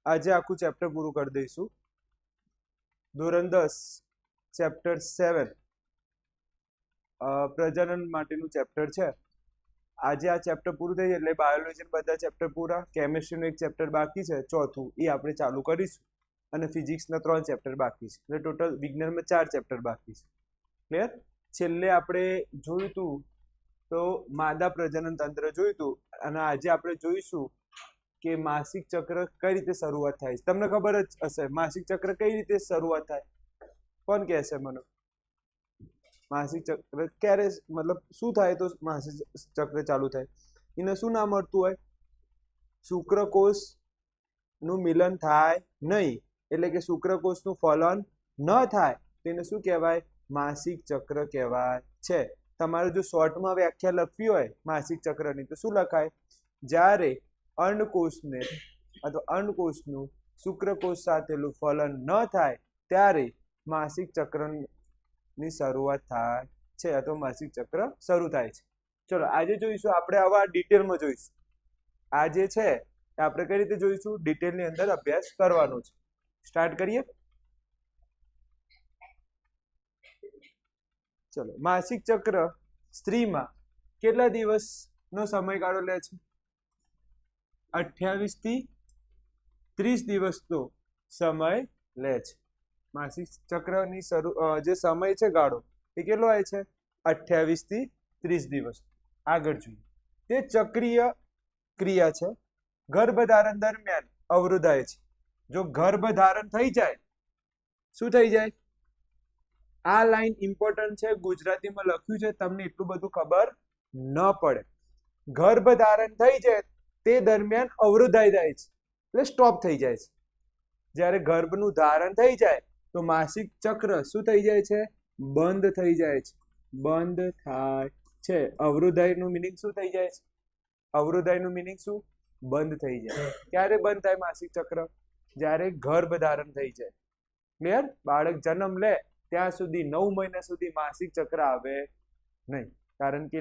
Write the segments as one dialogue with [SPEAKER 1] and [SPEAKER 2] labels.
[SPEAKER 1] આજે આખું ચેપ્ટર પૂરું કરી દઈશું. ધોરણ 10 ચેપ્ટર 7 પ્રજનન માટેનું ચેપ્ટર છે. આજે આ ચેપ્ટર પૂરું થઈ એટલે બાયોલોજીના બધા ચેપ્ટર પૂરા. કેમિસ્ટ્રીનું એક ચેપ્ટર બાકી છે, ચોથું, એ આપણે ચાલુ કરીશું. અને ફિઝિક્સના 3 ચેપ્ટર બાકી છે, એટલે ટોટલ વિજ્ઞાનમાં 4 ચેપ્ટર બાકી છે. ક્લિયર? છેલ્લે આપણે જોયું હતું તો માદા પ્રજનન તંત્ર જોયું હતું, અને આજે આપણે જોઈશું કે માસિક ચક્ર કઈ રીતે શરૂઆત થાય છે. તમને ખબર જ હશે માસિક ચક્ર કઈ રીતે શરૂઆત થાય? કોણ કહેશે મને? માસિક ચક્ર ક્યારે, મતલબ શું થાય તો માસિક ચક્ર ચાલુ થાય? એને શું નામ મળતું હોય? શુક્રકોષ નું મિલન થાય નહીં, એટલે કે શુક્રકોષનું ફલન ન થાય, તેને શું કહેવાય? માસિક ચક્ર કહેવાય છે. તમારે જો શોર્ટમાં વ્યાખ્યા લખવી હોય માસિક ચક્રની તો શું લખાય? જ્યારે અંડકોષને અથવા અંડકોષનું શુક્રકોષ સાથેનું ફલન ન થાય ત્યારે માસિક ચક્રની શરૂઆત થાય છે, અથવા માસિક ચક્ર શરૂ થાય છે. ચલો આજે જોઈશું આપણે, આવા ડિટેલમાં જોઈશું. આ જે છે આપણે કઈ રીતે જોઈશું? ડિટેલની અંદર અભ્યાસ કરવાનો છે. સ્ટાર્ટ કરીએ. ચલો, માસિક ચક્ર સ્ત્રીમાં કેટલા દિવસનો સમયગાળો લે છે? 28 થી 30 દિવસનો સમય લે છે. માસિક ચક્રની જે સમય છે ગાળો એ કેટલો હોય છે? 28 થી 30 દિવસ. આગળ જોઈએ. તે ચક્રીય ક્રિયા છે. ગર્ભધારણ દરમિયાન અવરોધાય છે. જો ગર્ભધારણ થઈ જાય, શું થઈ જાય? આ લાઈન ઇમ્પોર્ટન્ટ છે, ગુજરાતીમાં લખ્યું છે, તમને એટલું બધું ખબર ન પડે. ગર્ભધારણ થઈ જાય તે દરમિયાન અવરોધાઈ જાય છે, એટલે સ્ટોપ થઈ જાય છે. જ્યારે ગર્ભનું ધારણ થઈ જાય તો માસિક ચક્ર શું થઈ જાય છે? બંધ થઈ જાય છે. બંધ થાય છે. અવરોધાઈનું મિનિંગ શું થઈ જાય છે? અવરોધાઈનું મિનિંગ શું? બંધ થઈ જાય. ક્યારે બંધ થાય માસિક ચક્ર? જ્યારે ગર્ભ ધારણ થઈ જાય. ક્લિયર? બાળક જન્મ લે ત્યાં સુધી 9 મહિના સુધી માસિક ચક્ર આવે નહીં, કારણ કે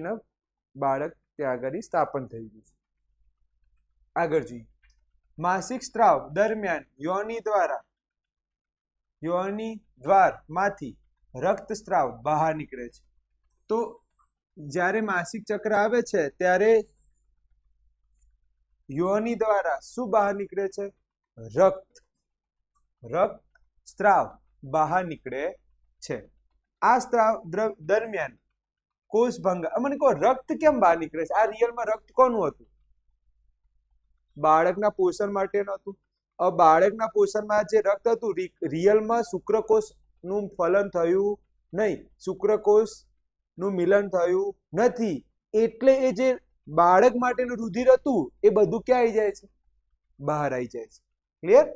[SPEAKER 1] બાળક ત્યાં આગળ સ્થાપન થઈ ગયું છે. આગળ જોઈએ. માસિક સ્ત્રાવ દરમિયાન યોની દ્વારમાંથી રક્ત સ્ત્રાવ બહાર નીકળે છે. તો જ્યારે માસિક ચક્ર આવે છે ત્યારે યોની દ્વારા શું બહાર નીકળે છે? રક્ત સ્ત્રાવ બહાર નીકળે છે. આ સ્ત્રાવ દરમિયાન કોષ ભંગાર. મને કહો, રક્ત કેમ બહાર નીકળે છે? આ રિયલમાં રક્ત કોનું હતું? બાળકના પોષણ માટેનું હતું. બાળકના પોષણમાં જે રક્ત હતું, રિયલમાં શુક્રકોષનું ફલન થયું નહીં, શુક્રકોષનું મિલન થયું નથી, એટલે એ જે બાળક માટેનું રુધિર હતું એ બધું ક્યાં આવી જાય છે? બહાર આવી જાય છે. ક્લિયર?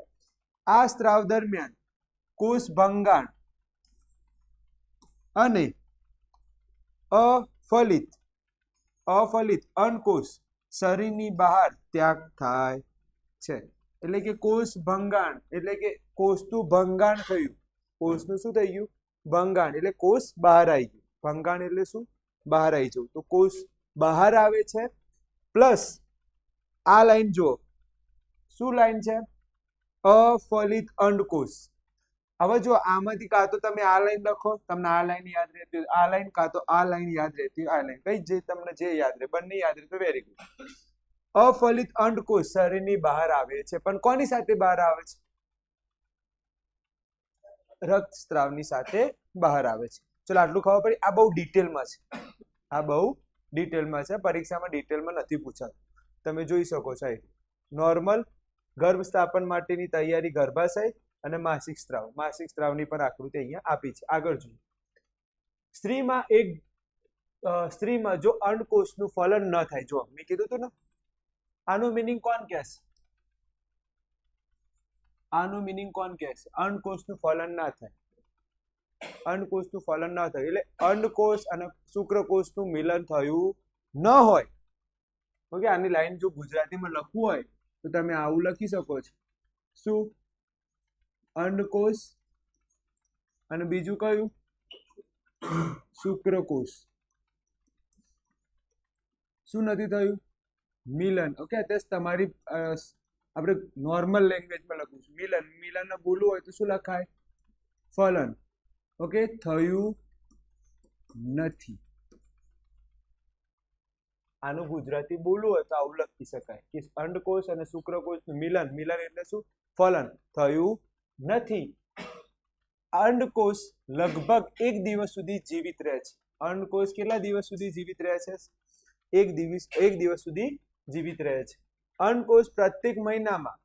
[SPEAKER 1] આ સ્ત્રાવ દરમિયાન કોષ ભંગાણ અને અફલિત અંડકોષ શરીરની બહાર ત્યાગ થાય છે. એટલે કે કોષ ભંગાણ એટલે કે કોષનું ભંગાણ થયું. કોષનું શું થઈ ગયું? ભંગાણ એટલે કોષ બહાર આવી ગયું. ભંગાણ એટલે શું? બહાર આવી જવું. તો કોષ બહાર આવે છે. પ્લસ આ લાઈન જુઓ, શું લાઈન છે? અફલિત અંડકોષ. હવે જો આમાંથી કાં તો તમે આ લાઈન લખો, તમને આ લાઈન યાદ રહેતી હોય, આ લાઈન કાં તો આ લાઈન યાદ રહેતી હોય, આ લાઈન કઈ જે તમને જે યાદ રહે, બંને યાદ રહે તો વેરી ગુડ. અફલિત અંડકોષ શરીરની બહાર આવે છે, પણ કોની સાથે બહાર આવે છે? રક્તસ્રાવની સાથે બહાર આવે છે. ચલો આટલું ખબર પડી. આ બહુ ડિટેલમાં છે. આ બહુ ડિટેલમાં છે. પરીક્ષામાં ડિટેલમાં નથી પૂછાતું. તમે જોઈ શકો છો. નોર્મલ ગર્ભ સ્થાપન માટેની તૈયારી ગર્ભાશય અને માસિક સ્ત્રાવની પણ આકૃતિ અહીંયા આપી છે. આગળ જોઈએ. સ્ત્રીમાં જો અંડકોષનું ફલન ન થાય, જો મેં કીધું હતું ને, આનું મિનિંગ કોણ કહેશે? આનું મિનિંગ કોણ કહેશે? અંડકોષનું ફલન ના થાય. અંડકોષનું ફલન ના થાય એટલે અંડકોષ અને શુક્રકોષનું મિલન થયું ન હોય. ઓકે, આની લાઈન જો ગુજરાતીમાં લખવું હોય તો તમે આવું લખી શકો છો. શું? અંડકોષ અને બીજું કયું? શુક્રકોષ. શું નથી થયું? મિલન. ઓકે, અત્યારે તમારી આપણે નોર્મલ લેંગ્વેજમાં લખું છું. મિલન, મિલનને બોલવું હોય તો શું લખાય? ફલન. ઓકે, થયું નથી. આનું ગુજરાતી બોલવું હોય તો આવું લખી શકાય કે અંડકોષ અને શુક્રકોષનું મિલન. મિલન એટલે શું? ફલન. થયું નથી. અંડકોષ લગભગ 1 દિવસ સુધી જીવિત રહે છે. અંડકોષ કેટલા દિવસ સુધી જીવિત રહે છે? 1 દિવસ સુધી જીવિત રહે છે. અંડકોષ પ્રત્યેક મહિનામાં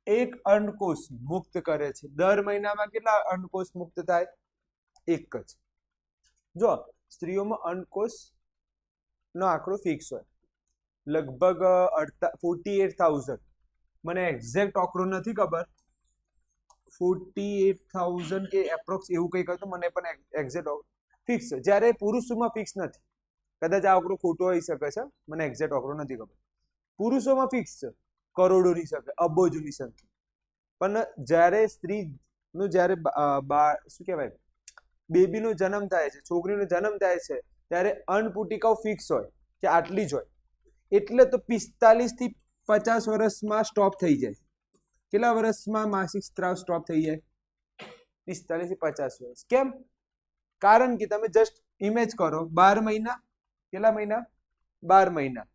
[SPEAKER 1] એક અંડકોષ મુક્ત કરે છે. દર મહિનામાં કેટલા અંડકોષ મુક્ત થાય? એક જ. જો સ્ત્રીઓમાં અંડકોષ નો આંકડો ફિક્સ હોય, લગભગ 48,000. મને એક્ઝેક્ટ આંકડો નથી ખબર, 48,000 કે એપ્રોક્સ એવું કંઈક હતું, મને પણ એક્ઝેક્ટ ફિક્સ છે. જ્યારે પુરુષોમાં ફિક્સ નથી. કદાચ આ આંકડો ખોટો હોઈ શકે છે, મને એક્ઝેક્ટ આંકડો નથી ખબર. પુરુષોમાં ફિક્સ છે, કરોડોની સંખ્યા, અબજોની સંખ્યા. પણ જ્યારે સ્ત્રીનું જ્યારે શું કહેવાય, બેબીનો જન્મ થાય છે, છોકરીનો જન્મ થાય છે, ત્યારે અન્નપુટિકાઓ ફિક્સ હોય કે આટલી જ હોય. એટલે તો 45 થી 50 વર્ષમાં સ્ટોપ થઈ જાય. કેટલા વર્ષમાં માસિક સ્ત્રાવ સ્ટોપ થઈ જાય? 45 થી 50 વર્ષ. કેમ? કારણ કે તમે જસ્ટ ઇમેજ કરો, 12 મહિના. કેટલા મહિના? 12 મહિના.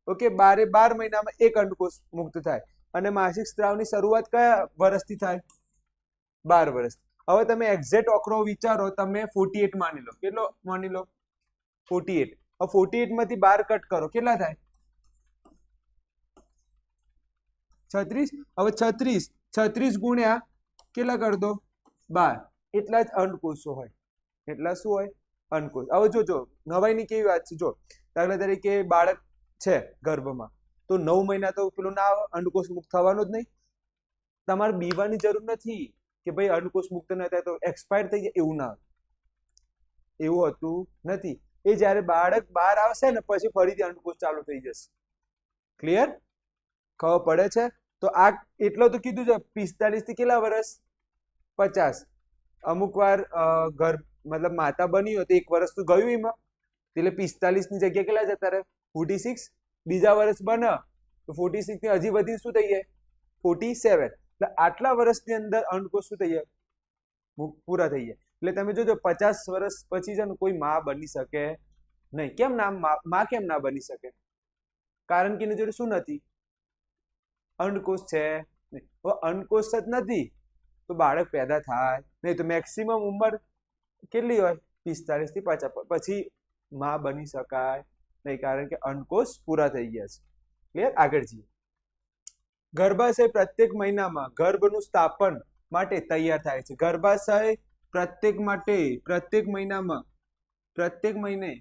[SPEAKER 1] ઓકે, 12 મહિનામાં એક અંડકોષ મુક્ત થાય અને માસિક સ્ત્રાવની શરૂઆત કયા વર્ષથી થાય? 12 વર્ષ. હવે તમે એક્ઝેક્ટ આંકડો વિચારો, તમે 48 માની લો. કેટલો માની લો? 48. હવે 48 માંથી 12 કટ કરો, કેટલા થાય? 36. હવે 36 ગુણ્યા કેટલા કરી દો? 12. એટલા જ અંડકોષો હોય. એટલા શું હોય? અંડકોષ. હવે જોજો, નવાઈની કેવી વાત છે. જો દાખલા તરીકે બાળક છે ગર્ભમાં, તો 9 મહિના તો પેલું ના આવે, અંડકોષ મુક્ત થવાનું જ નહીં. તમારે બીવાની જરૂર નથી કે ભાઈ અંડકોષ મુક્ત ન થાય તો એક્સપાયર થઈ જાય, એવું ના આવે. એવું હોતું નથી. એ જ્યારે બાળક બહાર આવશે ને પછી ફરીથી અંડકોષ ચાલુ થઈ જશે. ક્લિયર? ખબર પડે છે? તો આ એટલો તો કીધું છે. 45 થી કેટલા વર્ષ? 50. અમુક વાર મતલબ માતા બની હોય તો 1 વર્ષ તો ગયું એમાં, એટલે 45 ની જગ્યાએ કેટલા જતા રહે? 46. બીજા વર્ષ બને તો 46 થી હજી વધી શું થઈ જાય? 47. એટલે આટલા વર્ષની અંદર અંડકોષ શું થઈ જાય? પૂરા થઈ જાય. એટલે તમે જોજો 50 વર્ષ પછી છે ને કોઈ માં બની શકે નહીં. કેમ ના? માં કેમ ના બની શકે? કારણ કે એની જોડે શું નથી? અંડકોષ છે નહીં. અંડકોષ જ નથી તો બાળક પેદા થાય નહીં. તો મેક્સિમમ ઉંમર કેટલી હોય? 45 થી 50. પછી માં બની શકાય નહીં, કારણ કે અંડકોષ પૂરા થઈ ગયા છે. ક્લિયર? આગળ જઈએ. ગર્ભાશય પ્રત્યેક મહિનામાં ગર્ભનું સ્થાપન માટે તૈયાર થાય છે. ગર્ભાશય પ્રત્યેક મહિને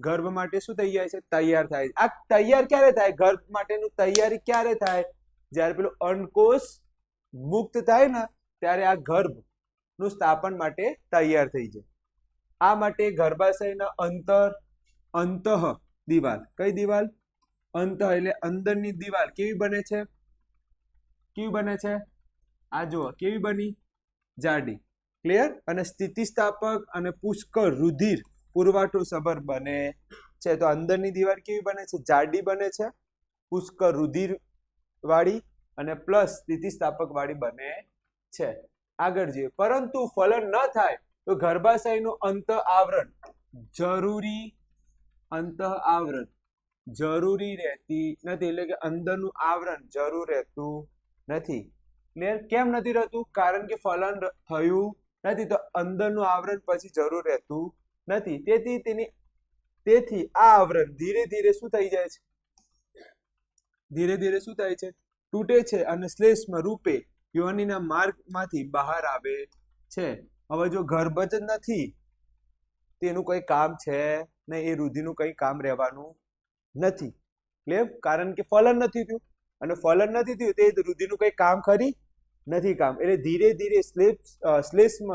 [SPEAKER 1] ગર્ભ માટે શું થઈ જાય છે? તૈયાર થાય છે. આ તૈયાર ક્યારે થાય? ગર્ભ માટેનું તૈયારી ક્યારે થાય? જ્યારે પેલું અંડકોષ મુક્ત થાય ને ત્યારે આ ગર્ભનું સ્થાપન માટે તૈયાર થઈ જાય. આ માટે ગર્ભાશયના અંતઃ દિવાલ, કઈ દિવાલ? અંતઃ એટલે અંદરની દિવાલ કેવી બને છે? કેવી બને છે? આ જુઓ કેવી બની? જાડી. ક્લિયર? અને સ્થિતિસ્થાપક અને પુષ્કળ રુધિર પુરવઠો સભર બને છે. તો અંદરની દિવાલ કેવી બને છે? જાડી બને છે, પુષ્કળ રુધિર વાળી અને પ્લસ સ્થિતિસ્થાપક વાળી બને છે. આગળ જઈએ. પરંતુ ફલન ન થાય તો ગર્ભાશયનું અંત આવરણ જરૂરી રહેતી નથી. એટલે કે અંદરનું આવરણ જરૂર રહેતું નથી. ક્લિયર? કેમ નથી રહેતું? કારણ કે ફલન થયું નથી તો અંદરનું આવરણ પછી જરૂર રહેતું નથી. તેથી આ આવરણ ધીરે ધીરે શું થઈ જાય છે? ધીરે ધીરે શું થાય છે? તૂટે છે અને શ્લેષ્મ રૂપે યોનિના માર્ગમાંથી બહાર આવે છે. હવે જો ગર્ભ જ નથી, તેનું કઈ કામ છે નહીં, એ રુધિરનું કઈ કામ રહેવાનું નથી. ક્લિયર? કારણ કે ફલન નથી થયું, અને ફલન નથી થયું તે રુધિરનું કઈ કામ ખરી નથી કામ. એટલે ધીરે ધીરે શ્લેષ્મ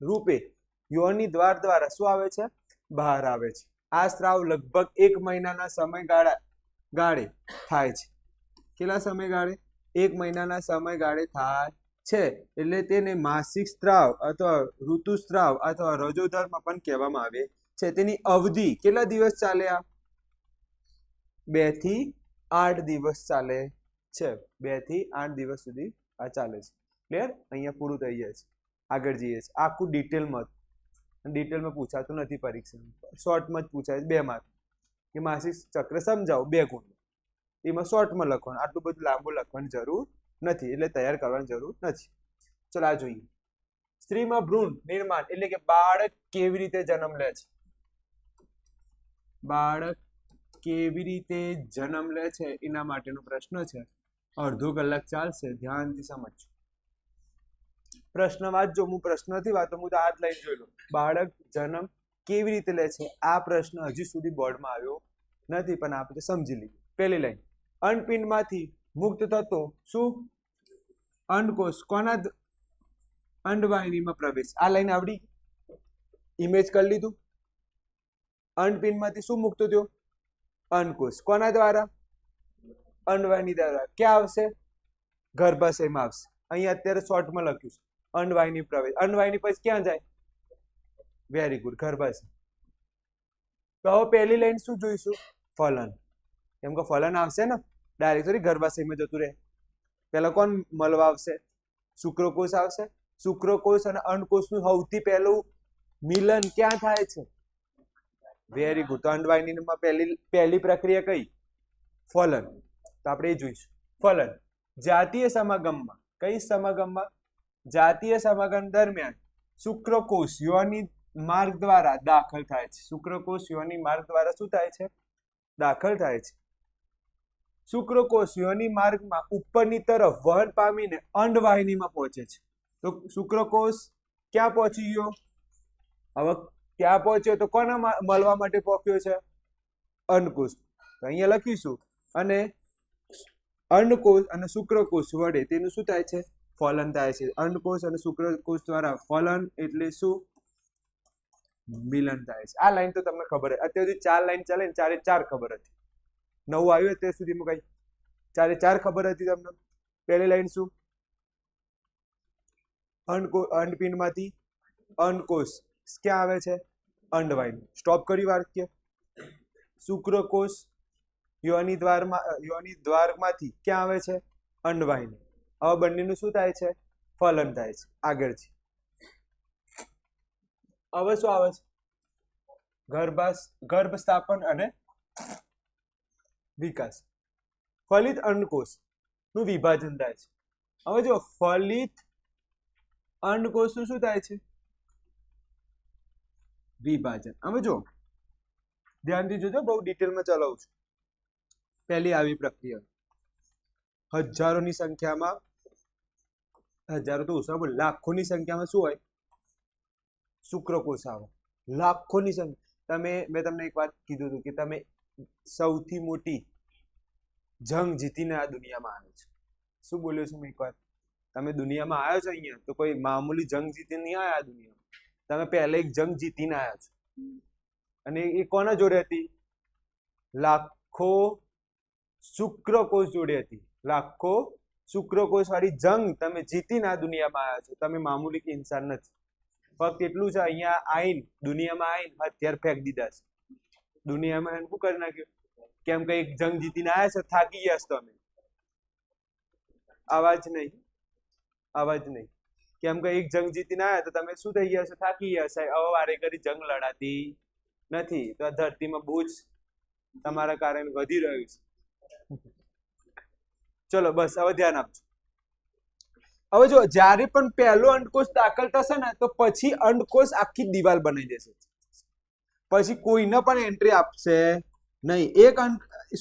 [SPEAKER 1] રૂપે યોની દ્વાર દ્વારા શું આવે છે? બહાર આવે છે. આ સ્ત્રાવ લગભગ 1 મહિનાના સમયગાળે થાય છે. કેટલા સમયગાળે? 1 મહિનાના સમયગાળે થાય છે. એટલે તેને માસિક સ્ત્રાવ અથવા ઋતુસ્ત્રાવ અથવા રજોધર્મ પણ કહેવામાં આવે છે. તેની અવધિ કેટલા દિવસ ચાલે? 2 થી 8 દિવસ ચાલે છે. 2 થી 8 દિવસ સુધી આ ચાલે છે. ક્લિયર? અહીંયા પૂરું થઈ જાય છે. આગળ જઈએ છીએ. આખું ડિટેલમાં પૂછાતું નથી પરીક્ષામાં, શોર્ટમાં જ પૂછાય 2 માર્ક કે માસિક ચક્ર સમજાવો 2 ગુણ, એમાં શોર્ટમાં લખવાનું, આટલું બધું લાંબુ લખવાની જરૂર નથી, એટલે તૈયાર કરવાની જરૂર નથી. ચલો આ જોઈએ. સ્ત્રીમાં ભ્રૂણ નિર્માણ એટલે કે બાળક કેવી રીતે જન્મ લે છે. બાળક કેવી રીતે જન્મ લે છે એના માટેનો પ્રશ્ન છે. અડધો કલાક ચાલશે, ધ્યાનથી સમજજો. પ્રશ્ન વાંચજો, હું પ્રશ્ન નથી વાંચતો, હું તો આ જ લાઈન જોઈ લો. બાળક જન્મ કેવી રીતે લે છે આ પ્રશ્ન હજી સુધી બોર્ડમાં આવ્યો નથી, પણ આપણે સમજી લઈએ. પહેલી લાઈન, અંડપિંડમાંથી મુક્ત થતો શું? અંડકોષ કોના અંડવાહિનીમાં પ્રવેશ. આ લાઈન આવડી? ઇમેજ કરી લીધું. અંડપિંડમાંથી શું મુક્ત થયો? અંડકોષ. કોના દ્વારા? અંડવાહિની દ્વારા. ક્યાં આવશે? ગર્ભાશયમાં આવશે. અહીંયા અત્યારે શોર્ટમાં લખ્યું છે અંડવાહિની પ્રવેશ. અંડવાહિની પછી ક્યાં જાય? વેરી ગુડ, ગર્ભાશય. તો હવે પહેલી લાઈન શું જોઈશું? ફલન. કેમ કે ફલન આવશે ને, ડાયરેક્ટ થોડી ગર્ભાશયમાં જતું રહે. પહેલા કોણ મળવા આવશે? શુક્રકોષ આવશે. શુક્રકોષ અને અંડકોષનું સૌથી પહેલું મિલન ક્યાં થાય છે? Very good. તો અંડવાહિનીમાં પહેલી પ્રક્રિયા કઈ? ફલન. તો આપણે એ જોઈશું. ફલન જાતીય સમાગમમાં, કઈ સમાગમમાં? જાતીય સમાગમ દરમિયાન શુક્રકોષ યોની માર્ગ દ્વારા દાખલ થાય છે. શુક્રકોષ યોની માર્ગ દ્વારા શું થાય છે? દાખલ થાય છે. શુક્રકોષ યોની માર્ગમાં ઉપરની તરફ વહન પામીને અંડવાહિનીમાં પહોંચે છે. તો શુક્રકોષ ક્યાં પહોંચી ગયો? હવે ક્યાં પહોંચ્યો? તો કોના મળવા માટે પહોંચ્યો છે? અંડકોષ. તો અહીંયા લખીશું. અને અંડકોષ અને શુક્રકોષ વડે તેનું શું થાય છે? ફલન થાય છે. અંડકોષ અને શુક્રકોષ દ્વારા ફલન એટલે શું? મિલન થાય છે. આ લાઈન તો તમને ખબર હતી. અત્યાર સુધી 4 લાઈન ચાલે ને 4 ખબર હતી. નવું આવ્યું અત્યાર સુધીમાં કઈ? 4 ખબર હતી તમને. પહેલી લાઈન શું? અંડપિંડમાંથી અંડકોષ ક્યાં આવે છે? અંડવાહિની. સ્ટોપ કરી વાક્ય. શુક્રકોષ યોની દ્વારમાંથી ક્યાં આવે છે? અંડવાહિની. હવે બંનેનું શું થાય છે? ફલન થાય છે. આગળથી હવે શું આવે છે? ગર્ભ સ્થાપન અને વિકાસ. ફલિત અંડકોષ નું વિભાજન થાય છે. હવે જો ફલિત અંડકોષ નું શું થાય છે? વિભાજન. હવે જો ધ્યાનથી જોજો, બહુ ડિટેલમાં ચલાવું છું. પહેલી આવી પ્રક્રિયા હજારોની સંખ્યામાં, હજારો તો ઓછા બોલ, લાખોની સંખ્યામાં શું હોય? શુક્રકોષ આવે. લાખોની સંખ્યા. મેં તમને એક વાત કીધું હતું કે તમે સૌથી મોટી જંગ જીતીને આ દુનિયામાં આવ્યો છો. શું બોલ્યો છું મેં? એક વાર તમે દુનિયામાં આવ્યો છો અહીંયા તો કોઈ મામૂલી જંગ જીતીને નહીં આવ્યા આ દુનિયામાં. તમે પહેલા એક જંગ જીતીને આવ્યા છો. અને એ કોના જોડે હતી? લાખો શુક્રકોષ જોડે હતી. લાખો શુક્રકોષ વાળી જંગ તમે જીતીને આ દુનિયામાં આવ્યા છો. તમે મામૂલી કે ઇન્સાન નથી. ફક્ત એટલું છે, અહીંયા આઈને દુનિયામાં આઈને હથિયાર ફેંકી દીધા છે. દુનિયામાં શું કરી નાખ્યું? કેમ કે એક જંગ જીતીને આવ્યા છે, થાકી ગયા છો તમે. અવાજ નહીં. કેમ કે એક જંગ જીતીને આવ્યા તો તમે શું થઈ ગયા છો? થાકી ગયા છો. હવે વારે ઘડી જંગ લડાતી નથી. તો આ ધરતીમાં બોજ તમારા કારણે વધી રહ્યું છે. ચલો બસ, હવે ધ્યાન આપજો. હવે જો જ્યારે પણ પહેલો અંડકોષ દાખલ થશે ને તો પછી અંડકોષ આખી દિવાલ બનાવી દેશે. પછી કોઈને પણ એન્ટ્રી આપશે નહીં. એક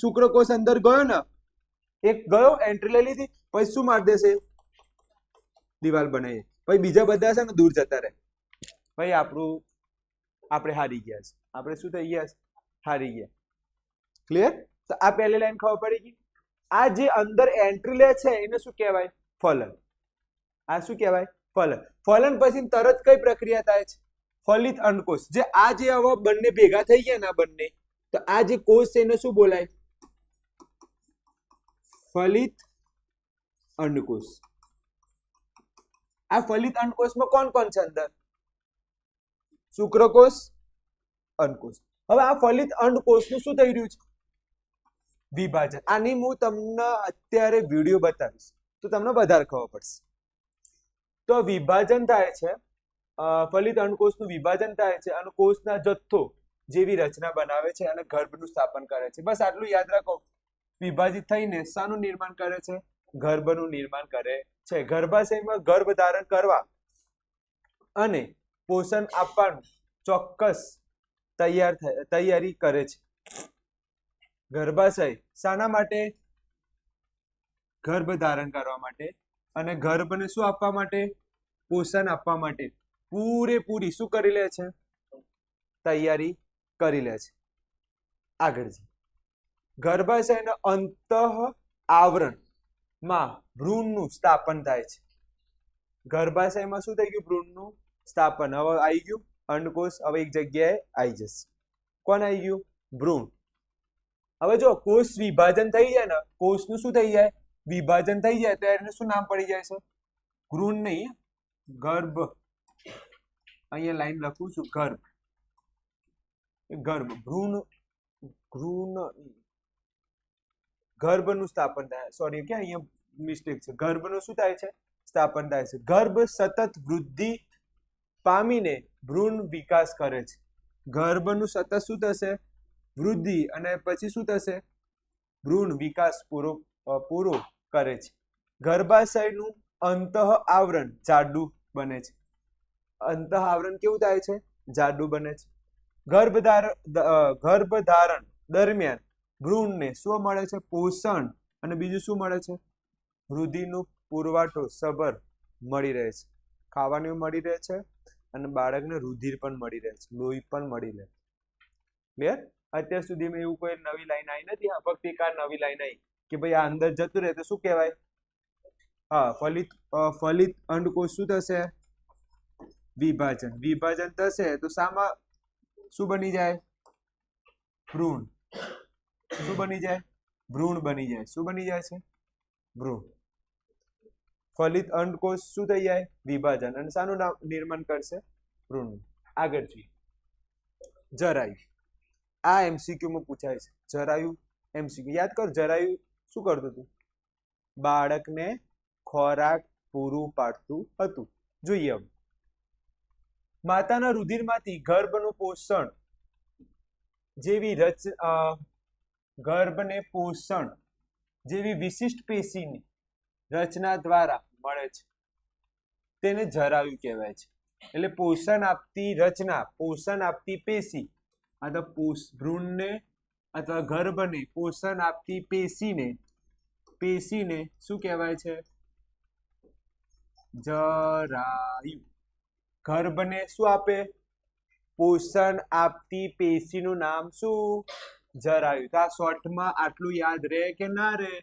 [SPEAKER 1] શુક્રકોષ અંદર ગયો ને, એક ગયો, એન્ટ્રી લઈ લીધી, પછી શું મારી દેશે? દિવાલ બનાવી. પછી બીજા બધા છે ને દૂર જતા રહે. ભાઈ આપણે હારી ગયા છે. આપણે શું થઈ ગયા છે? હારી ગયા. ક્લિયર? તો આ પહેલી લાઈન ખબર પડી ગઈ. આ જે અંદર એન્ટ્રી લે છે એને શું કહેવાય? ફલન. આ શું કહેવાય? ફલન. ફલન પછી તરત કઈ પ્રક્રિયા થાય છે? ફલિત અંડકોષ. જે આ જે હવે બંને ભેગા થઈ ગયા ને, બંને, તો આ જે કોષ છે એને શું બોલાય? ફલિત અંડકોષ. આ ફલિત અંડકોષમાં કોણ કોણ છે અંદર? શુક્રકોષ, અંડકોષ. હવે આ ફલિત અંડકોષનું શું થઈ રહ્યું છે? વિભાજન. આની હું તમને અત્યારે વિડીયો બતાવીશ તો તમને વધારે ખબર પડશે. તો વિભાજન થાય છે, ફલિત અંડકોષનું વિભાજન થાય છે અને કોષના જથ્થો જેવી રચના બનાવે છે અને ગર્ભનું સ્થાપન કરે છે. બસ આટલું યાદ રાખો. વિભાજિત થઈને શાનું નિર્માણ કરે છે? ગર્ભનું નિર્માણ કરે છે. ગર્ભાશયમાં ગર્ભ ધારણ કરવા અને પોષણ આપવાનું ચોક્કસ તૈયારી કરે છે. ગર્ભાશય શાના માટે? ગર્ભ ધારણ કરવા માટે અને ગર્ભને શું આપવા માટે? પોષણ આપવા માટે પૂરેપૂરી શું કરી લે છે? તૈયારી કરી લે છે. આગળ છે ગર્ભાશયના અંતઃ આવરણમાં ભ્રૂણનું સ્થાપન થાય છે. ગર્ભાશયમાં શું થઈ ગયું? ભ્રૂણનું સ્થાપન. હવે આવી ગયું અંડકોષ, હવે એક જગ્યાએ આવી જશે. કોણ આવી ગયું? ભ્રૂણ. હવે જો કોષ વિભાજન થઈ જાય ને, કોષનું શું થઈ જાય? વિભાજન થઈ જાય તો એને શું નામ પડી જાય છે? ભ્રૂણ નહીં, ગર્ભ. અહીંયા લાઈન લખું છું, ગર્ભ. ગર્ભ, ભ્રૂણ, ગર્ભનું સ્થાપન થાય. સોરી કે અહીંયા મિસ્ટેક છે. ગર્ભનું શું થાય છે? સ્થાપન થાય છે. ગર્ભ સતત વૃદ્ધિ પામીને ભ્રૂણ વિકાસ કરે છે. ગર્ભનું સતત શું થશે? વૃદ્ધિ, અને પછી શું થશે? ભ્રૂણ વિકાસ પૂરો કરે છે. ગર્ભાશયનું અંતઃ આવરણ જાડું બને છે. અંતઃ આવરણ કેવું થાય છે? જાડું બને છે. ગર્ભધારણ દરમિયાન ભ્રૂણને શું મળે છે? પોષણ, અને બીજું શું મળે છે? રુધિરનો પુરવઠો સભર મળી રહે છે. ખાવાનું મળી રહે છે અને બાળકને રુધિર પણ મળી રહે છે, લોહી પણ મળી રહે છે. ક્લિયર? અત્યાર સુધીમાં એવું કોઈ નવી લાઈન આવી નથી. હા, ફક્ત એક આ નવી લાઈન આવી કે ભાઈ આ અંદર જતું રહે તો શું કહેવાય? હા, ફલિત અંડકોષ શું થશે? વિભાજન. વિભાજન થશે તો શામાં શું બની જાય? ભ્રૂણ. શું બની જાય? ભ્રૂણ બની જાય. શું બની જાય છે? ભ્રૂણ. ફલિત અંડકોષ શું થઈ જાય? વિભાજન. અને શાનું નિર્માણ કરશે? ભ્રૂણનું. આગળ જોઈએ જરાયુ. આ એમસીક્યુ માં પૂછાય છે. જરાયુ એમસીક્યુ યાદ કર. જરાયુ શું કરતું હતું? બાળકને ખોરાક પૂરું પાડતું હતું. જોઈએ હવે. માતાના રુધિરમાંથી ગર્ભનું પોષણ જેવી ગર્ભને પોષણ જેવી વિશિષ્ટ પેશીની રચના દ્વારા મળે છે. તેને જરાયુ કહેવાય છે. એટલે પોષણ આપતી રચના, પોષણ આપતી પેશી અથવા ભ્રૂણને અથવા ગર્ભને પોષણ આપતી પેશીને શું કહેવાય છે? જરાયુ. ગર્ભને શું આપે? પોષણ આપતી પેશીનું નામ શું? જરાયુ. તો આ શોર્ટમાં આટલું યાદ રહે કે ના રહે?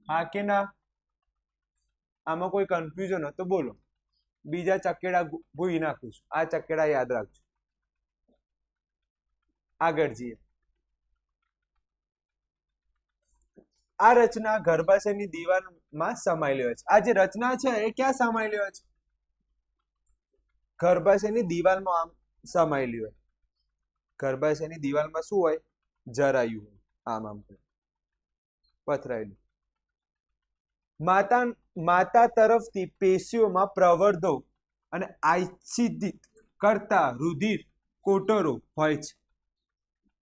[SPEAKER 1] હા કે ના? આમાં કોઈ કન્ફ્યુઝન હોય તો બોલો. બીજા ચકેડા ભૂલી નાખું છું. આ ચકેડા યાદ રાખજો. આગળ જઈએ. આ રચના ગર્ભાશયની દિવાલમાં સમાયેલી હોય છે. આ જે રચના છે એ ક્યાં સમાયેલી હોય છે? ગર્ભાશયની દિવાલમાં આમ સમાયેલી હોય. ગર્ભાશયની દિવાલમાં શું હોય? જરાયુ હોય. આમ પથરાયેલું. માતા તરફથી પેશીઓમાં પ્રવર્ધો અને આચ્છાદિત કરતા રુધિર કોટરો હોય છે.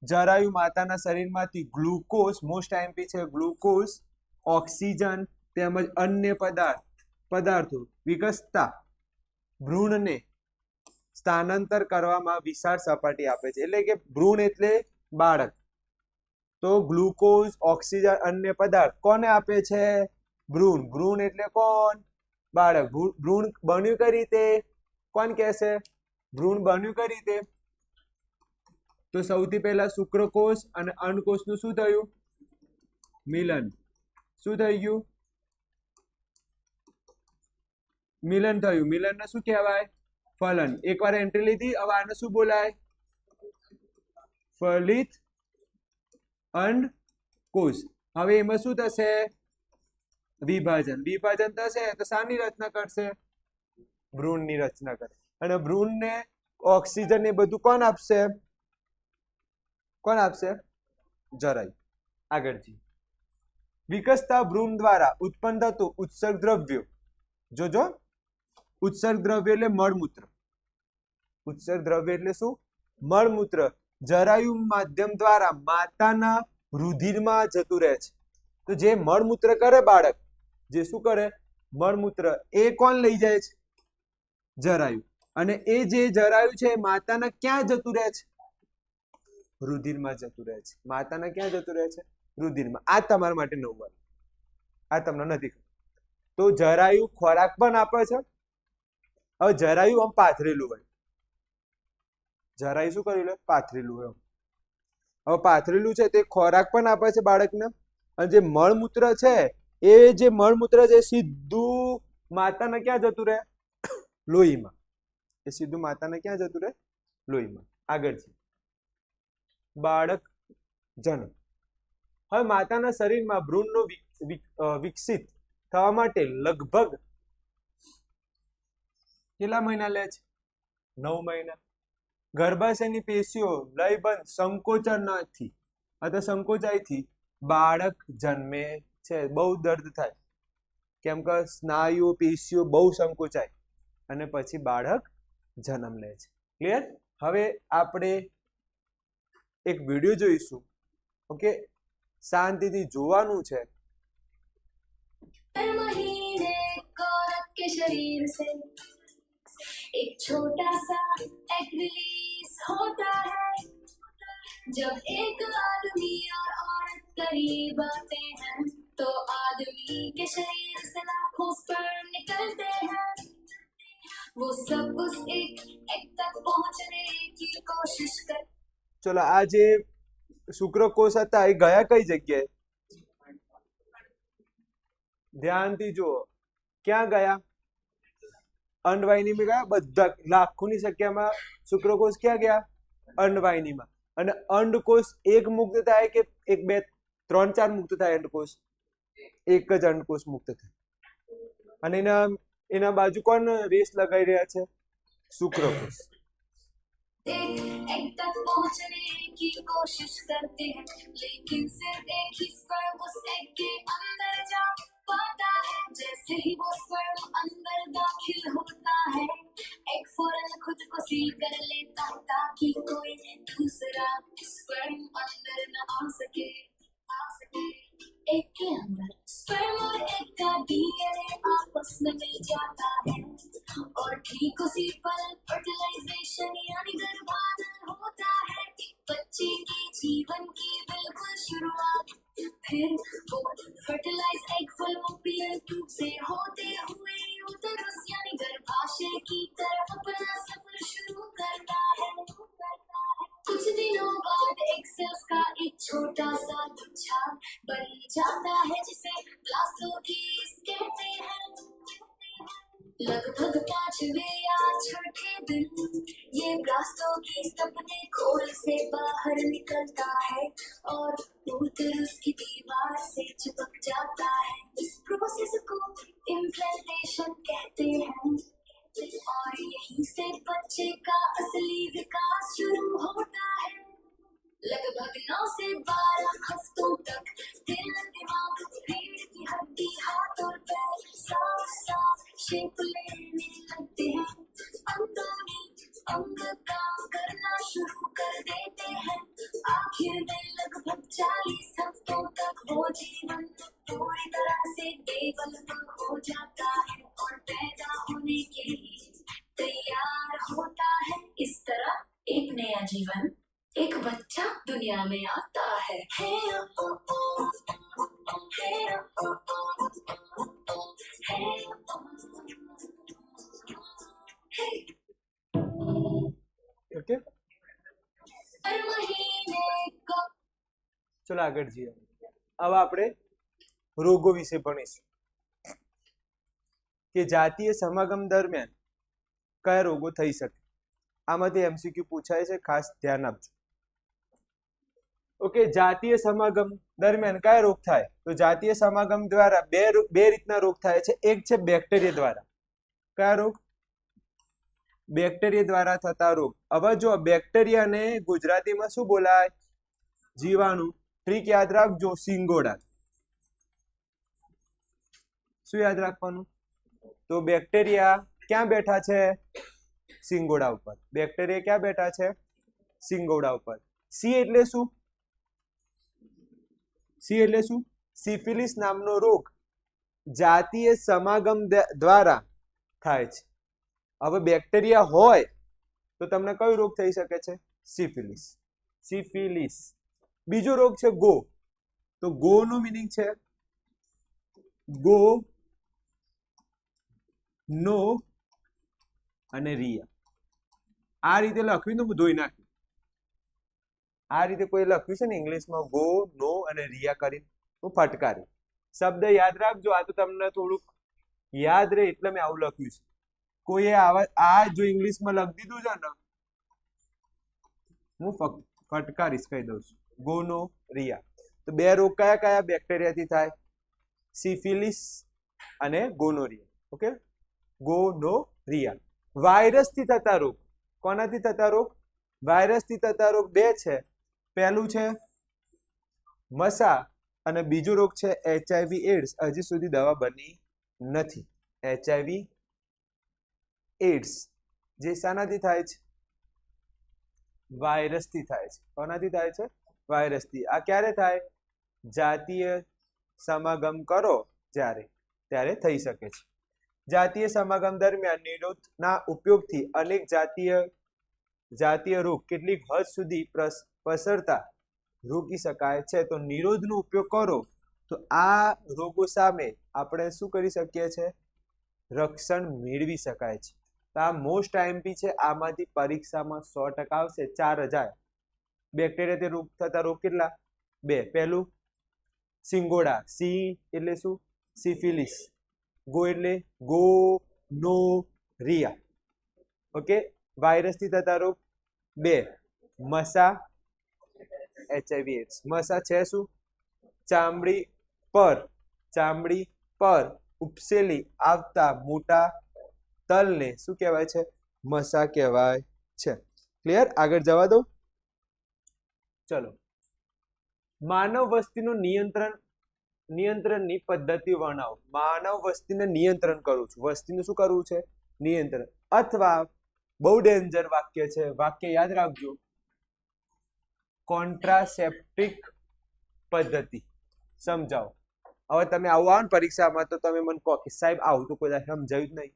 [SPEAKER 1] જરાયુ માતાના શરીરમાંથી ગ્લુકોઝ, મોસ્ટ આઈએમપી છે, ગ્લુકોઝ, ઓક્સિજન તેમજ અન્ય પદાર્થો વિકસતા ભ્રૂણને સ્થાનાંતર કરવામાં વિશાળ સપાટી આપે છે. એટલે કે ભ્રૂણ એટલે બાળક. તો ગ્લુકોઝ, ઓક્સિજન, અન્ય પદાર્થ કોને આપે છે? ભ્રૂણ. ભ્રૂણ એટલે કોણ? બાળક. ભ્રૂણ બન્યું કઈ રીતે? કોણ કહેશે? ભ્રૂણ બન્યું કઈ રીતે? તો સૌથી પહેલા શુક્રકોષ અને અંડકોષનું શું થયું? મિલન. શું થઈ ગયું? મિલન થયું. મિલનને શું કહેવાય? ફલન. એકવાર એન્ટ્રી લીધી. હવે આને શું બોલાય? ફલિત અંડકોષ. હવે એમાં શું થશે? વિભાજન. વિભાજન થશે તો શાની રચના કરશે? ભ્રૂણની રચના કરે. અને ભ્રૂણને ઓક્સિજન એ બધું કોણ આપશે? કોણ આપશે? જરાયુ. આગળ જઈએ. વિકસતા ભ્રૂણ દ્વારા ઉત્પન્ન થતું ઉત્સર્ગ દ્રવ્યો, જોજો ઉત્સર્ગ દ્રવ્ય એટલે મળમૂત્ર, ઉત્સર્ગ દ્રવ્ય એટલે શું? મળમૂત્ર જરાયુ માધ્યમ દ્વારા માતાના રુધિરમાં જતું રહે છે. તો જે મળમૂત્ર કરે બાળક, જે શું કરે મળમૂત્ર, એ કોણ લઈ જાય છે? જરાયુ. અને એ જે જરાયુ છે માતાના ક્યાં જતું રહે છે? રુધિરમાં જતું રહે છે. માતાના ક્યાં જતું રહે છે? રુધિરમાં. આ તમારા માટે નવું, આ તમને નથી ખબર. તો જરાયુ ખોરાક પણ આપે છે. હવે જરાયુ આમ પાથરેલું હોય, જરાયુ શું કર્યું? પાથરેલું હોય. હવે પાથરેલું છે તે ખોરાક પણ આપે છે બાળકને, અને જે મળમૂત્ર છે એ જે મળમૂત્ર છે સીધું માતાને ક્યાં જતું રહે? લોહીમાં. એ સીધું માતાને ક્યાં જતું રહે? લોહીમાં. આગળ છે બાળક જન્મ. હવે માતાના શરીરમાં ભ્રૂણનો વિકસિત થવા માટે લગભગ કેટલા મહિના લે છે? 9 મહિના. ગર્ભાશયની પેશીઓ લયબંધ સંકોચનથી અથવા સંકોચાયથી બાળક જન્મે છે. બહુ દર્દ થાય, કેમ કે સ્નાયુઓ પેશીઓ બહુ સંકોચાય અને પછી બાળક જન્મ લે છે. ક્લિયર? હવે આપણે એક વિડીયો જોઈશું. ઓકે, શાંતિથી જોવાનું છે.
[SPEAKER 2] महीने औरत के शरीर से एक छोटा सा एग रिलीज होता है. जब एक आदमी और औरत करीब आते हैं तो आदमी के शरीर से लाखों स्पर्म निकलते हैं. वो सब उस एक एग तक पहुंचने की कोशिश कर.
[SPEAKER 1] चलो, આ જે શુક્રકોષ હતા એ ગયા કઈ જગ્યાએ? ધ્યાનથી જુઓ, ક્યાં ગયા? અંડવાહિનીમાં ગયા. બધા લાખોની સંખ્યામાં શુક્રકોષ ક્યાં ગયા? અંડવાહિનીમાં. અને અંડકોષ એક મુક્ત થાય કે 1 2 3 4 મુક્ત થાય? અંડકોષ એક જ અંડકોષ મુક્ત થાય. અને એના બાજુ કોણ રેસ લગાવી રહ્યા છે? શુક્રકોષ.
[SPEAKER 2] एग तक पहुंचने की कोशिश करते हैं, लेकिन सिर्फ एक ही स्पर्म उस एग के अंदर जा पाता है. जैसे ही वो स्पर्म अंदर दाखिल होता है, एग फौरन खुद को सील कर लेता है ताकि कोई दूसरा स्पर्म अंदर न आ सके. एग के अंदर स्पर्म और एग का डीएनए आपस में मिल जाता है और ठीक उसी पल फर्टिलाइजेशन यानी गर्भाधान होता है. एक बच्चे के जीवन की बिल्कुल शुरुआत. फिर वो फर्टिलाइज एग फलोपियन ट्यूब से होते हुए यूटेरस यानी गर्भाशय की तरफ अपना सफर शुरू करता है. कुछ दिनों बाद एग सेल्स का एक छोटा सा गुच्छा बन जाता है जिसे ब्लास्टोकिस्ट कहते हैं. लगभग 5वें या 6ठे दिन ये ब्लास्टोकिस्ट अपने खोल से बाहर निकलता है और यूटेरस की दीवार से चिपक जाता है. इस प्रोसेस को इम्प्लांटेशन कहते हैं और यहीं से बच्चे का असली विकास शुरू होता है. लगभग 9 से 12 हफ्तों तक दिल, दिमाग, रीढ़ की हड्डी, हाथ और पैर साफ शेप लेने लगते हैं. अंदरूनी अंग काम करना शुरू कर देते हैं. आखिर में लगभग 40 हफ्तों तक वो जीवन पूरी तरह से डेवलप हो जाता है और पैदा होने के लिए तैयार होता है. इस तरह एक नया जीवन, एक बच्चा दुनिया में आता है.
[SPEAKER 1] ઓકે, ચલો આગળ જઈએ. હવે આપણે રોગો વિશે ભણીશું કે જાતીય સમાગમ દરમિયાન કયા રોગો થઈ શકે. આમાંથી MCQ પૂછાય છે, ખાસ ધ્યાન આપજો. ઓકે, જાતીય સમાગમ દરમિયાન કયા રોગ થાય? તો જાતીય સમાગમ દ્વારા બે રીતના રોગ થાય છે. એક છે બેક્ટેરિયા દ્વારા. કયા રોગ? બેક્ટેરિયા દ્વારા થતા રોગ. હવે જો બેક્ટેરિયાને ગુજરાતીમાં શું બોલાય? જીવાણુ. ટ્રીક યાદ રાખજો, સિંગોડા. શું યાદ રાખવાનું? તો બેક્ટેરિયા ક્યાં બેઠા છે? સિંગોડા ઉપર. બેક્ટેરિયા ક્યાં બેઠા છે? સિંગોડા ઉપર. સી એટલે શું? સી એટલે શું? સિફિલિસ નામનો રોગ જાતીય સમાગમ દ્વારા થાય છે. હવે બેક્ટેરિયા હોય તો તમને કયો રોગ થઈ શકે છે? સિફિલિસ. સિફિલિસ. બીજો રોગ છે ગો. તો ગો નો મીનિંગ છે ગો, નો અને રિયા. આ રીતે લખ્યું તો હું ધોઈ નાખ્યું. આ રીતે કોઈ લખ્યું છે ને ઇંગ્લિશમાં ગો, નો અને રિયા કરી હું ફટકારી. શબ્દ યાદ રાખજો. આ તો તમને થોડુંક યાદ રહે એટલે મેં આવું લખ્યું છે. કોઈએ આ જો ઇંગ્લિશમાં લખી દીધું છે ને, હું ફટકારીશ, કહી દઉં છું. ગોનો રિયા. તો બે રોગ કયા કયા બેક્ટેરિયાથી થાય? સિફિલિસ અને ગોનોરિયા. Okay, gonorrhoea. વાયરસથી થતા રોગ. કોનાથી થતા રોગ? વાયરસથી થતા રોગ બે છે. પહેલું છે મસા અને બીજો રોગ છે HIV એડ્સ. હજી સુધી દવા બની નથી. HIV એડ્સ જે શાનાથી થાય છે? વાયરસથી થાય છે. કોનાથી થાય છે? વાયરસથી. આ ક્યારે થાય? જાતીય સમાગમ કરો ત્યારે થઈ શકે છે. જાતીય સમાગમ દરમિયાન નિરોધના ઉપયોગથી અનેક જાતીય રોગ કેટલીક હદ સુધી પ્રસરતા રોકી શકાય છે. તો નિરોધનો ઉપયોગ કરો તો આ રોગો સામે આપણે શું કરી શકીએ છીએ? રક્ષણ મેળવી શકાય છે. તો આ મોસ્ટ આઈએમપી છે. આમાંથી પરીક્ષામાં 100% આવશે. 4000 બેક્ટેરિયાથી રોગ થતા રોગ કેટલા? બે. પહેલું સિંગોડા. સી એટલે શું? સિફિલિસ. ગો એટલે ગોનોરિયા. ઓકે. વાયરસથી થતા રોગ બે. મસા, HIV એડ્સ. મસા છે શું? ચામડી પર ઉપસેલી આવતા મોટા તલને શું કહેવાય છે? મસા કહેવાય છે. ક્લિયર? આગળ જવા દો. ચલો, માનવ વસ્તીનું નિયંત્રણની પદ્ધતિ વર્ણવો. માનવ વસ્તીને નિયંત્રણ કરું છું. વસ્તીનું શું કરવું છે? નિયંત્રણ. અથવા બહુ ડેન્જર વાક્ય છે, વાક્ય યાદ રાખજો, કોન્ટ્રાસેપ્ટિક પદ્ધતિ. સમજાવો. હવે તમે આવું આવો ને પરીક્ષામાં તો તમે મને કહો કે સાહેબ આવું તો કોઈ સમજાયું જ નહીં.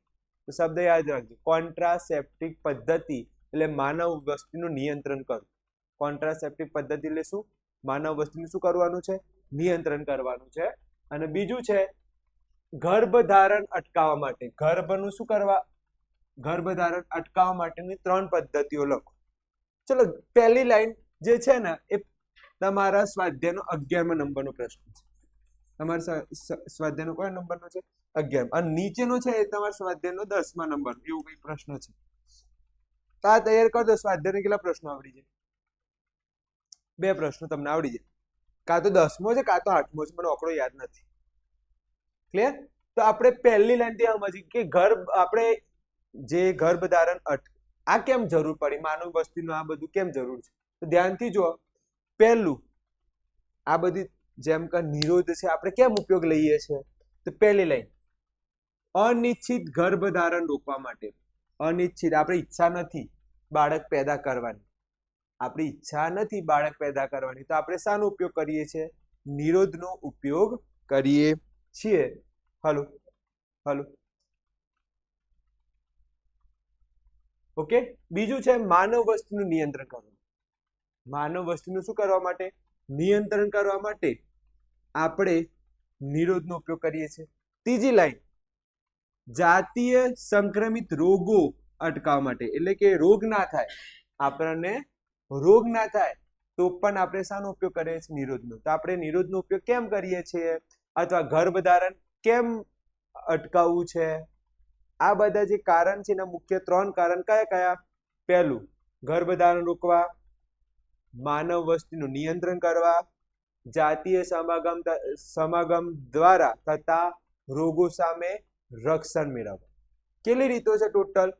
[SPEAKER 1] તો શબ્દ યાદ રાખજો. કોન્ટ્રાસેપ્ટિક પદ્ધતિ એટલે માનવ વસ્તીનું નિયંત્રણ કરવું. કોન્ટ્રાસેપ્ટિક પદ્ધતિ એટલે શું? માનવ વસ્તીનું શું કરવાનું છે? નિયંત્રણ કરવાનું છે. અને બીજું છે ગર્ભધારણ અટકાવવા માટે. ગર્ભનું શું કરવા? ગર્ભધારણ અટકાવવા માટેની 3 પદ્ધતિઓ લખો. ચલો, પહેલી લાઈન જે છે ને એ તમારા સ્વાધ્યાયનો 11મા નંબરનો પ્રશ્ન છે. તમારા સ્વાધ્યાયનો કયો નંબરનો છે? 11. અને નીચેનો છે એ તમારા સ્વાધ્યાયનો 10મા નંબર. એવું કઈ પ્રશ્ન છે. તો આ તૈયાર કરી દો. સ્વાધ્યાયના કેટલા પ્રશ્નો આવડી જાય? 2 પ્રશ્નો તમને આવડી જાય. કાં તો 10મો છે કાં તો 8મો છે. મને આંકડો યાદ નથી. ક્લિયર? તો આપણે પહેલી લાઈનથી સમજીએ કે આપણે જે ગર્ભધારણ આ કેમ જરૂર પડી? માનવ વસ્તીનું આ બધું કેમ જરૂર છે? તો ધ્યાનથી જુઓ. પહેલું, આ બધી જેમ કે નિરોધ છે આપણે કેમ ઉપયોગ લઈએ છીએ? તો પહેલી લાઈન, અનિચ્છિત ગર્ભધારણ રોકવા માટે. અનિચ્છિત, આપણે ઈચ્છા નથી બાળક પેદા કરવાની. આપણી ઈચ્છા નથી બાળક પેદા કરવાની, તો આપણે શાનો ઉપયોગ કરીએ છીએ? નિરોધનો ઉપયોગ કરીએ છીએ. હલો. ઓકે. બીજું છે માનવ વસ્તીનું નિયંત્રણ કરવું. માનવ વસ્તીનું શું કરવા માટે? નિયંત્રણ કરવા માટે આપણે નિરોધનો ઉપયોગ કરીએ છીએ. ત્રીજી લાઈન, જાતીય સંક્રમિત રોગો અટકાવવા માટે. એટલે કે રોગ ના થાય, આપણને રોગ ના થાય તો પણ આપણે શાનો ઉપયોગ કરીએ છીએ? નિરોધનો. તો આપણે નિરોધનો ઉપયોગ કેમ કરીએ છીએ? અથવા ગર્ભધારણ કેમ અટકાવવું છે? આ બધા જે કારણ છે એના મુખ્ય 3 કારણ કયા કયા? પહેલું, ગર્ભધારણ રોકવા, માનવ વસ્તીનું નિયંત્રણ કરવા, જાતીય સમાગમ દ્વારા થતા રોગો સામે રક્ષણ મેળવવા. કેટલી રીતો છે ટોટલ?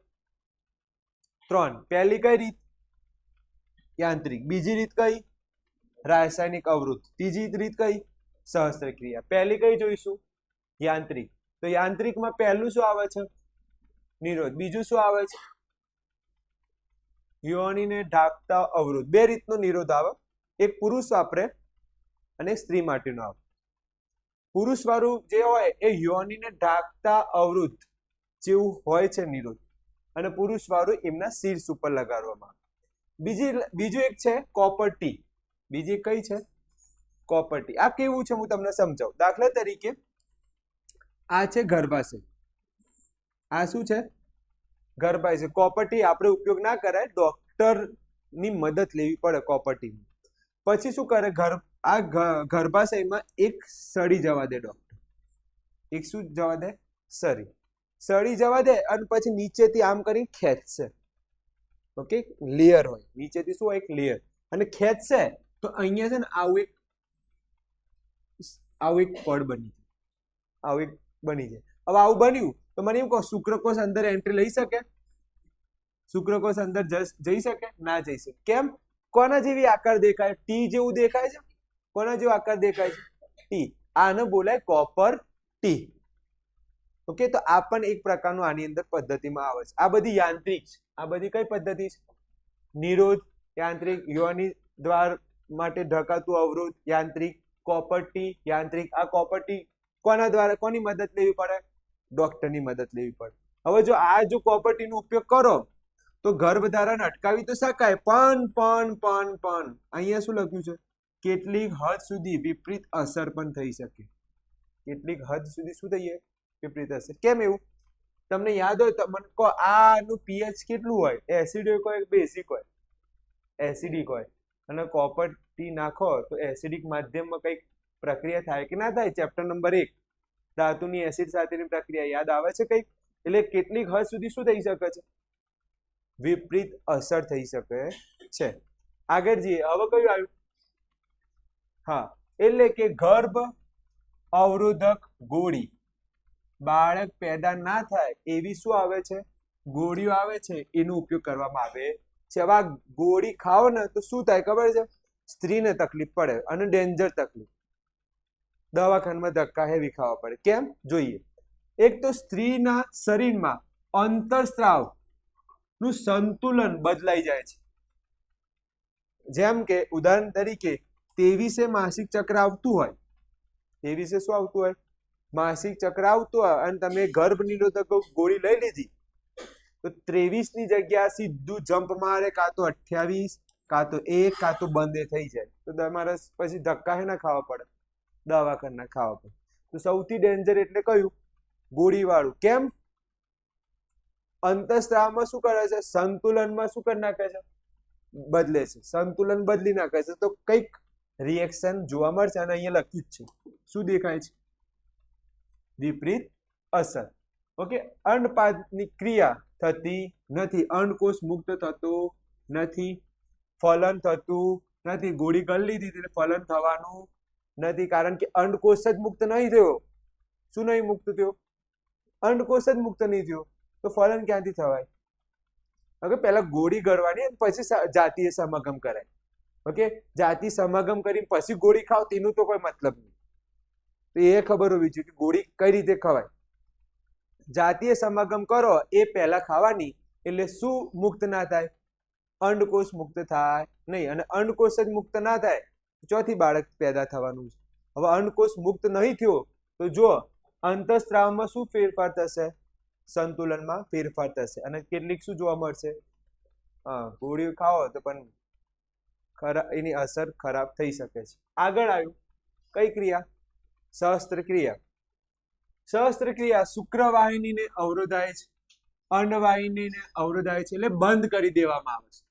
[SPEAKER 1] 3. પહેલી કઈ રીત? યાંત્રિક. બીજી રીત કઈ? રાસાયણિક અવરોધ. ત્રીજી રીત કઈ? સહસ્ત્ર ક્રિયા. પહેલી કઈ જોઈશું? યાંત્રિક. તો યાંત્રિકમાં પહેલું શું આવે છે? નિરોધ. બીજું શું આવે છે? યોનિને ઢાંકતા અવરોધ. બે રીતનો નિરોધ આવે, એક પુરુષ વાપરે અને સ્ત્રી માટેનો આવે. પુરુષ વાળું જે હોય એ યોનિને ઢાંકતા અવરોધ જેવું હોય છે નિરોધ, અને પુરુષ વાળું એમના શીર્ષ ઉપર લગાડવામાં આવે. બીજું એક છે કોપર ટી. બીજી કઈ છે? Copper T. આ કેવું છે હું તમને સમજાવું. દાખલા તરીકે આ છે ગર્ભાશય, આ શું છે? ગર્ભાશય. કોપર ટી આપણે ઉપયોગ ના કરાય, ડોક્ટરની મદદ લેવી પડે કોપર ટી. પછી શું કરે? ગર્ભાશયમાં એક સળી જવા દે ડોક્ટર. એક શું જવા દે? સળી જવા દે, અને પછી નીચેથી આમ કરી ખેંચશે. ઓકે, લેયર હોય નીચેથી, શું હોય? એક લેયર. અને ખેંચશે તો અહીંયા છે ને આવું એક પડ બની જાય. હવે આવું બન્યું તો મને એવું કહો, શુક્રકોષ અંદર એન્ટ્રી લઈ શકે? શુક્રકોષ અંદર જઈ શકે? ના જઈ શકે. કેમ? કોના જેવી આકાર દેખાય? ટી જેવું દેખાય છે. કોના જેવો આકાર દેખાય છે? ટી. આને બોલાય કોપર ટી. ઓકે, તો આ પણ એક પ્રકારનું આની અંદર પદ્ધતિમાં આવે છે. આ બધી યાંત્રિક છે. આ બધી કઈ પદ્ધતિ છે? નિરોધ યાંત્રિક, યોની દ્વાર માટે ઢકાતું અવરોધ યાંત્રિક, કોપર ટી યાંત્રિક. આ કોપર ટી કોના દ્વારા, કોની મદદ લેવી પડે? ડોક્ટરની મદદ લેવી પડે. હવે જો કોપર ટી નો ઉપયોગ કરો તો ગર્ભધારણ અટકાવી તો શકાય, પણ અહીંયા શું લખ્યું છે? કેટલીક હદ સુધી વિપરીત અસર પણ થઈ શકે. કેટલીક હદ સુધી શું થઈએ? વિપરીત અસર. કેમ એવું? તમને યાદ હોય તો મને કહો, આનું પીએચ કેટલું હોય? એસિડિક હોય કે બેઝિક હોય? એસિડિક હોય. અને કોપર ટી નાખો તો એસિડિક માધ્યમમાં કઈક પ્રક્રિયા થાય કે ના થાય? ચેપ્ટર નંબર 1 ધાતુની એસિડ સાથેની પ્રક્રિયા યાદ આવે છે કઈક? એટલે કેટલીક હદ સુધી શું થઈ શકે છે? વિપરીત અસર થઈ શકે છે. આગળ જઈએ. હવે કયું આવ્યું? હા, એટલે કે ગર્ભ અવરોધક ગોળી. બાળક પેદા ના થાય એવી શું આવે છે? ગોળીઓ આવે છે, એનો ઉપયોગ કરવામાં આવે છે. હવે આ ગોળી ખાઓ ને તો શું થાય ખબર છે? સ્ત્રીને તકલીફ પડે, અને ડેન્જર તકલીફ. દવાખાનામાં ધક્કા હેવી ખાવા પડે. કેમ? જોઈએ. એક તો સ્ત્રીના શરીરમાં અંતરસ્ત્રાવ નું સંતુલન બદલાઈ જાય છે. જેમ કે ઉદાહરણ તરીકે 23 માસિક ચક્ર આવતું હોય, 23 શું આવતું હોય? માસિક ચક્ર આવતું હોય, અને તમે ગર્ભ નિરોધક ગોળી લઈ લીધી તો 23 ની જગ્યા સીધું જમ્પ મારે, કાં તો 28, કાં તો 1, કાં તો બંધ થઈ જાય. તો તમારે પછી ધક્કા હે ના ખાવા પડે, દવાખાના ખાવા પડે. તો સૌથી ડેન્જર એટલે કયું? ગોળી વાળું. કેમ? અંતઃસ્ત્રાવમાં શું કરે છે? સંતુલનમાં શું કરી નાખે છે? બદલે છે. સંતુલન બદલી નાખે છે. તો કઈક રિએક્શન જોવા મળશે, અને અહીંયા લખ્યું જ છે. શું દેખાય છે? વિપરીત અસર. ઓકે, અંડપાદની ક્રિયા થતી નથી, અંડકોષ મુક્ત થતો નથી, ફલન થતું નથી. ગોળી કરી લીધી એટલે ફલન થવાનું નથી, કારણ કે અંડકોષ જ મુક્ત નહીં થયો. શું નહીં મુક્ત થયો? અંડકોષ જ મુક્ત નહીં થયો, તો ફલન ક્યાંથી થવાય? ઓકે, પહેલા ગોળી ગળવાની અને પછી જાતીય સમાગમ કરાય. ઓકે, જાતિ સમાગમ કરી પછી ગોળી ખાવ તેનું તો કોઈ મતલબ નહીં. તો એ ખબર હોવી જોઈએ કે ગોળી કઈ રીતે ખવાય. જાતીય સમાગમ કરો એ પહેલા ખાવાની, એટલે શું મુક્ત ના થાય? અંડકોષ મુક્ત થાય નહીં. અને અંડકોષ જ મુક્ત ના થાય ચોથી બાળક પેદા થવાનું છે. હવે અંડકોષ મુક્ત નહીં થયો તો જો અંતઃસ્ત્રાવમાં શું ફેરફાર થશે? સંતુલનમાં ફેરફાર થશે, અને કેટલીક શું જોવા મળશે? ગોળીઓ ખાઓ તો પણ એની અસર ખરાબ થઈ શકે છે. આગળ આવ્યું કઈ ક્રિયા? સહસ્ત્ર ક્રિયા. સહસ્ત્ર ક્રિયા શુક્રવાહિનીને અવરોધાય છે, અંડવાહિનીને અવરોધાય છે, એટલે બંધ કરી દેવામાં આવે છે.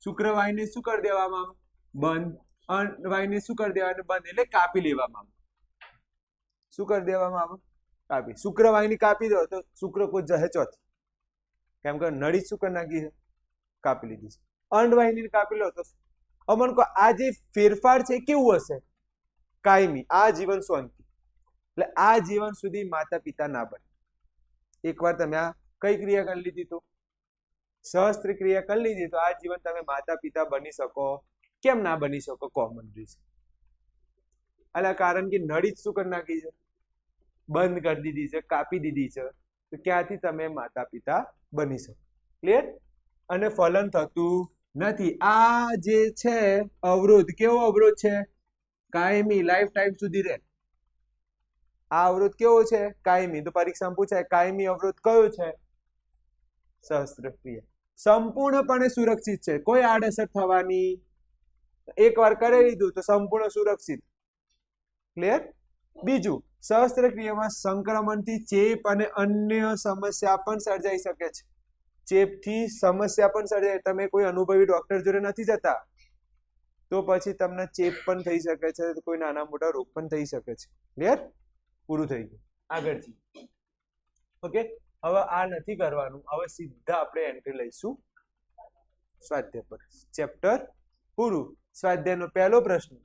[SPEAKER 1] શુક્રવાહિની શું કરી દેવામાં આવે? બંધ. અંડવાહિની શું કરી દેવાનું? બંધ. એટલે કાપી લેવામાં આવે. શું કરી દેવામાં આવે? કાપી. શુક્રવાહિની કાપી દો તો શુક્રકોષ જશે ચોથી, કેમ કે નળી શું કરી નાખી છે? કાપી લીધી છે. અંડવાહિની કાપી લો તો અમન કો આ જે ફેરફાર છે કેવું હશે? કાયમી, આ જીવન શાંતિ. એટલે આ જીવન સુધી માતા પિતા ના બને. એકવાર તમે આ કઈ ક્રિયા કરી લીધી તો સહસ્ત્ર ક્રિયા કરી લીધી તો આ જીવન તમે માતા પિતા બની શકો. કેમ ના બની શકો? Common reason. એટલે કારણ કે નળી જ શું કરી નાખી છે? બંધ કરી દીધી છે, કાપી દીધી છે, તો ક્યાંથી તમે માતા પિતા બની શકો? ક્લિયર? અને ફલન થતું નથી. આ જે છે અવરોધ, કેવો અવરોધ છે? કાયમી, લાઈફ ટાઈમ સુધી રહે. આ અવરોધ કેવો છે? કાયમી. તો પરીક્ષામાં પૂછાય કાયમી અવરોધ કયો છે? સહસ્ત્રક્રિયા. સંપૂર્ણપણે સુરક્ષિત છે, કોઈ આડઅસર થવાની, એકવાર કરી લીધું તો સંપૂર્ણ સુરક્ષિત. ક્લિયર? બીજું, સહસ્ત્રક્રિયામાં સંક્રમણથી ચેપ અને અન્ય સમસ્યા પણ સર્જાઈ શકે છે. ચેપથી સમસ્યા પણ સર્જાય. તમે કોઈ અનુભવી ડોક્ટર જોડે નથી જતા તો પછી તમને ચેપ પણ થઈ શકે છે, કોઈ નાના મોટા રોગ પણ થઈ શકે છે. ક્લિયર? પૂરું થઈ ગયું. આગળથી ઓકે. હવે આ નથી કરવાનું, હવે સીધા આપણે એન્ટ્રી લઈશું સ્વાધ્યાય પર. ચેપ્ટર પૂરું. સ્વાધ્યાયનો પહેલો પ્રશ્ન,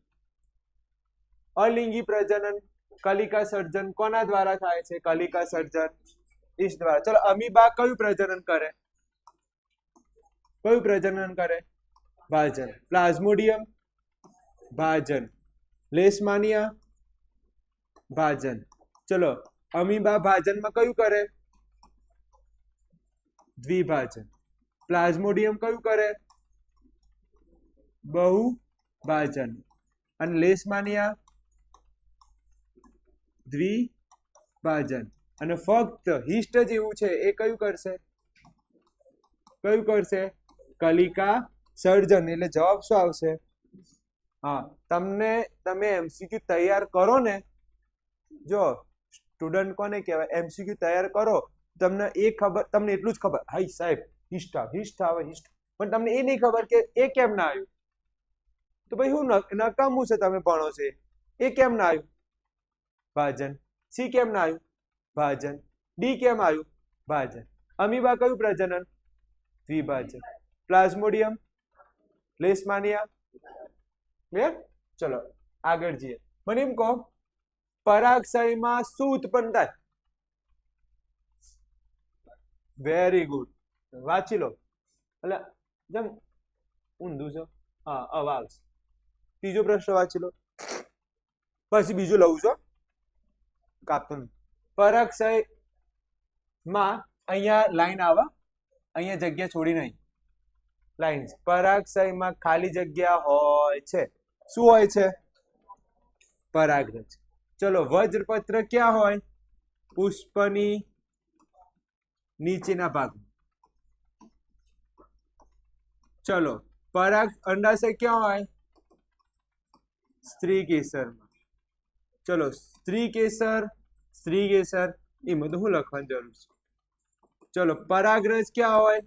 [SPEAKER 1] અલિંગી પ્રજનન કલિકા સર્જન કોના દ્વારા થાય છે? કલિકા સર્જન ઈશ દ્વારા. ચલો, અમીબા કયું પ્રજનન કરે? કયું પ્રજનન કરે? ભાજન. પ્લાઝ્મોડિયમ ભાજન. લેશમાનિયા ભાજન. ચલો, અમીબા ભાજનમાં કયું કરે? દ્વિભાજન. પ્લાઝ્મોડિયમ કયું કરે? બહુભાજન. અને લેશમાનિયા દ્વિભાજન. અને ફક્ત હિસ્ટ જ એવું છે, એ કયું કરશે? કયું કરશે? કલિકા સર્જન. એટલે જવાબ શું આવશે? હા, તમે એમસીક્યુ તૈયાર કરો ને, જો સ્ટુડન્ટ કોને કહેવાય? એમસીક્યુ તૈયાર કરો, તમને એટલું જ ખબર, હાઈ સાહેબ હિસ્ટ આવે, પણ તમને એ નહીં ખબર કે એ કેમ ના આવ્યું. તો ભાઈ હું નકામું છે, તમે ભણો છે. એ કેમ ના આવ્યું? ભાજન. સી કેમ ના આવ્યું? ભાજન. ડી કેમ આવ્યું? ભાજન. અમીબા કયું પ્રજનન? દ્વિભાજન. પ્લાઝ્મોડિયમ, લેશમાનિયા. ક્લિયર? ચલો આગળ જઈએ. મને એમ કહો, પરાગશયમાં શું ઉત્પન્ન થાય? વેરી ગુડ, વાંચી લો. એટલે જેમ ઊંધું છે. હા, હવે આવશે. ત્રીજો પ્રશ્ન વાંચી લો, પછી બીજું લઉં છું, કાપતો નહીં. પરાગશયમાં અહીંયા લાઈન આવે, અહીંયા જગ્યા છોડી નહીં, લાઈન. પરાગશયમાં ખાલી જગ્યા હોય છે. શું હોય છે? પરાગરજ. ચલો, વજ્રપત્ર ક્યાં હોય? પુષ્પની નીચેના ભાગમાં. ચલો, પરાગ અંડાશય ક્યાં હોય? સ્ત્રી કેસરમાં. ચલો, સ્ત્રી કેસર એમાં તો શું લખવાની જરૂર છે? ચલો, પરાગરજ ક્યાં હોય?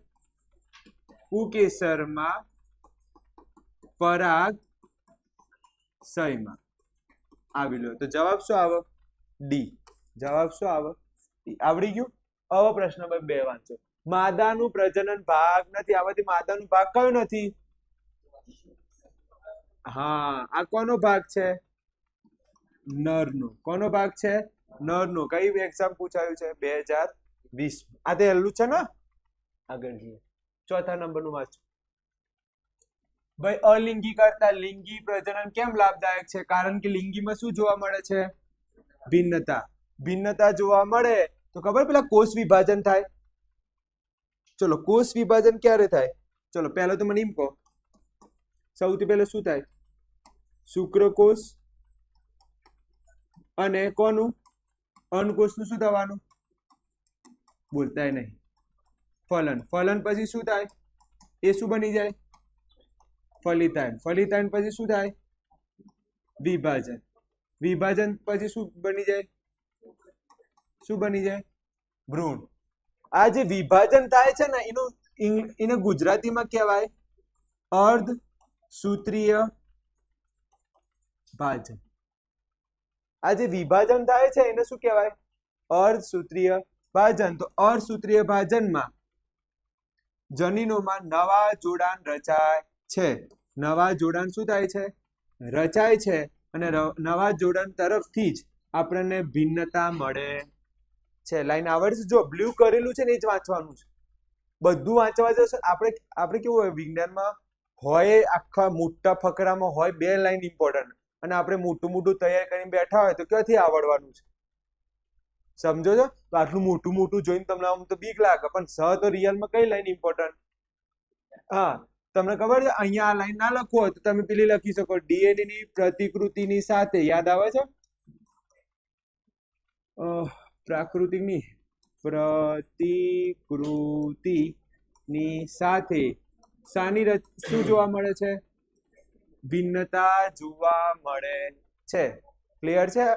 [SPEAKER 1] કુકેસરમાં, પરાગશયમાં. આવી લો. તો જવાબ શું આવે? ડી. જવાબ શું આવે? આવડી ગયું? હવે પ્રશ્ન નંબર 2 વાંચો. માદાનું પ્રજનન ભાગ નથી. આમાંથી માદાનું ભાગ કયો નથી? હા, આ કોનો ભાગ છે? નરનો. કોનો ભાગ છે? નરનો. કઈ એક્ઝામ પૂછાયું છે? 2020. આ તે હેલું છે ને? આગળ જઈએ. ચોથા નંબરનું વાંચો. ભાઈ, અલિંગી કરતા લિંગી પ્રજનન કેમ લાભદાયક છે? કારણ કે લિંગીમાં શું જોવા મળે છે? ભિન્નતા. ભિન્નતા જોવા મળે તો ખબર, પેલા કોષ વિભાજન થાય. ચલો, કોષ વિભાજન ક્યારે થાય? ચલો, પહેલા તો મને એમ કહો, સૌથી પહેલા શું થાય? શુક્રકોષ અને કોનું? અંડકોષનું શું થવાનું? બોલતાય નહીં. ફલન. ફલન પછી શું થાય? એ શું બની જાય? ફલિતાયન. ફલિતાયન પછી શું થાય? વિભાજન. વિભાજન પછી શું બની જાય? શું બની જાય? ભ્રૂણ. આ જે વિભાજન થાય છે ને, એને ગુજરાતીમાં કહેવાય અર્ધસૂત્રીય ભાજન. આ જે વિભાજન થાય છે એને શું કહેવાય? અર્ધસૂત્રીય ભાજન. તો અર્ધસૂત્રીય ભાજનમાં જનીનોમાં નવા જોડાણ રચાય છે. નવા જોડાણ શું થાય છે? રચાય છે. અને નવા જોડાણ તરફથી જ આપણને ભિન્નતા મળે છે. લાઈન આવડશે? જો બ્લુ કરેલું છે ને, એ જ વાંચવાનું છે. બધું વાંચવા જશે આપણે કેવું હોય વિજ્ઞાનમાં, હોય આખા મોટા ફકરામાં હોય 2 લાઈન ઇમ્પોર્ટન્ટ, અને આપણે મોટું તૈયાર કરીને બેઠા હોય તો ક્યાંથી આવડવાનું છે? સમજો છો? તો આટલું મોટું મોટું જોઈને તમને આમ તો બીક લાગે, પણ સ તો રિયલમાં કઈ લાઈન ઇમ્પોર્ટન્ટ? હા, તમને ખબર છે અહીંયા આ લાઈન ના લખવો હોય તો તમે પેલી લખી શકો, ડીએનએ ની પ્રતિકૃતિની સાથે. યાદ આવે છે? પ્રાકૃતિકની પ્રતિકૃતિની સાથે શું જોવા મળે છે? ભિન્નતા જોવા મળે છે. ક્લિયર છે?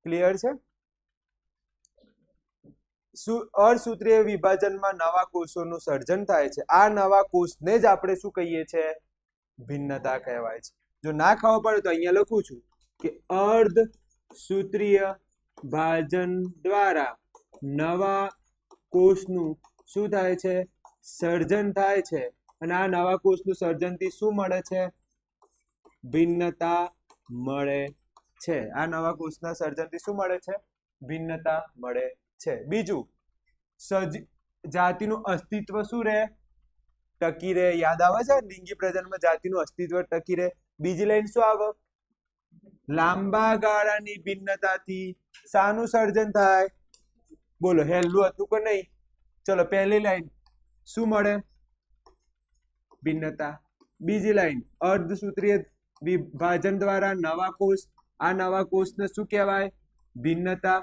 [SPEAKER 1] ક્લિયર છે? અર્ધસૂત્રીય વિભાજનમાં નવા કોષોનું સર્જન થાય છે. આ નવા કોષને જ આપણે શું કહીએ છીએ? ભિન્નતા કહેવાય છે. જો ના ખબર પડે તો અહીંયા લખું છું કે અર્ધસૂત્રીય ભાજન દ્વારા નવા કોષનું શું થાય છે? સર્જન થાય છે. અને આ નવા કોષનું સર્જનથી શું મળે છે? ભિન્નતા મળે છે. આ નવા કોષના સર્જનથી શું મળે છે? ભિન્નતા મળે છે. બીજું, જાતિનું અસ્તિત્વ શું રહે? ટકી રહે. યાદ આવે છે? લિંગી પ્રજનનમાં જાતિનું અસ્તિત્વ ટકી રહે. બીજી લાઈન શું આવે? લાંબા ગાળાની ભિન્નતાથી શાનું સર્જન થાય? બોલો, હેલું હતું કે નહીં? ચલો, પહેલી લાઈન શું મળે? ભિન્નતા. બીજી લાઈન અર્ધસૂત્રીય વિભાજન દ્વારા નવા કોષ. આ નવા કોષને શું કહેવાય? ભિન્નતા.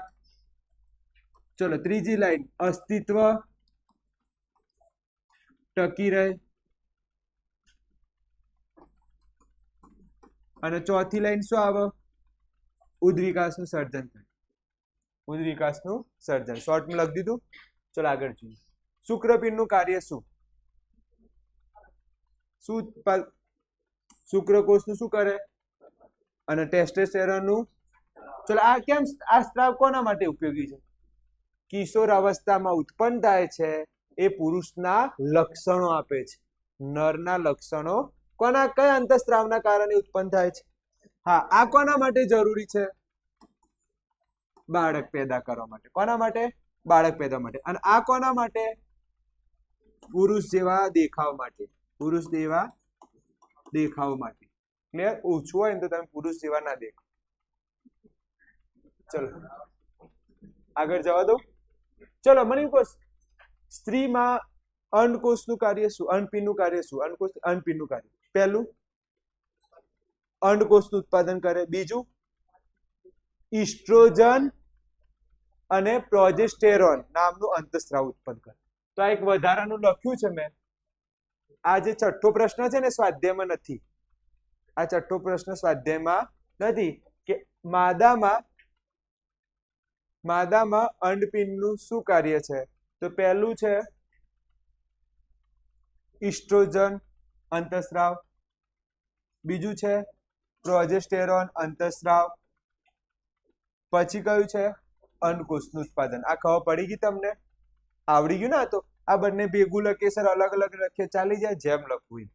[SPEAKER 1] ચલો, ત્રીજી લાઈન અસ્તિત્વ ટકી રહે. અને ચોથી લાઈન શું આવે? ઉદ્વિકાસનું સર્જન થાય. ઉદ્વિકાસનું સર્જન. શોર્ટમાં લખી દીધું. ચલો આગળ જોઈએ. શુક્રપિંડનું કાર્ય શું? શુક્રકોષનું શું કરે? અને ટેસ્ટોસ્ટેરોનનું. ચલો, આ કેમ આ સ્ત્રાવ કોના માટે ઉપયોગી છે? કિશોર અવસ્થામાં ઉત્પન્ન થાય છે. એ પુરુષના લક્ષણો આપે છે. નરના લક્ષણો કયા અંતઃસ્ત્રાવના કારણે ઉત્પન્ન થાય છે? હા, આ કોના માટે જરૂરી છે? બાળક પેદા કરવા માટે. કોના માટે? બાળક પેદા માટે. અને આ કોના માટે? પુરુષ જેવા દેખાવ માટે. પુરુષ જેવા દેખાવ માટે. ક્લિયર? ઓછું હોય ને તો તમે પુરુષ જેવા ના દેખો. ચલો આગળ જવા દો. ચલો, મને કહો, સ્ત્રીમાં અંડકોષનું કાર્ય શું? અંડપિંડનું કાર્ય શું? અંડપિંડનું કાર્ય. પહેલું, અંડકોષનું ઉત્પાદન કરે. બીજું, ઇસ્ટ્રોજન અને પ્રોજેસ્ટેરોન નામનું અંતઃસ્ત્રાવ ઉત્પન્ન કરે. તો આ એક વધારાનું લખ્યું છે મેં. આ જે છઠ્ઠો પ્રશ્ન છે ને, સ્વાધ્યાયમાં નથી. આ છઠ્ઠો પ્રશ્ન સ્વાધ્યાયમાં નથી કે માદામાં અંડપિંડનું શું કાર્ય છે? તો પહેલું છે ઇસ્ટ્રોજન અંતઃસ્રાવ. બીજું છે પ્રોજેસ્ટેરોન અંતઃસ્રાવ. પછી કયું છે? અંડકોષનું ઉત્પાદન. આ ખબર પડી ગઈ તમને? આવડી ગયું ને? તો આ બંને ભેગું લખે સર, અલગ અલગ લખે ચાલી જાય, જેમ લખવું.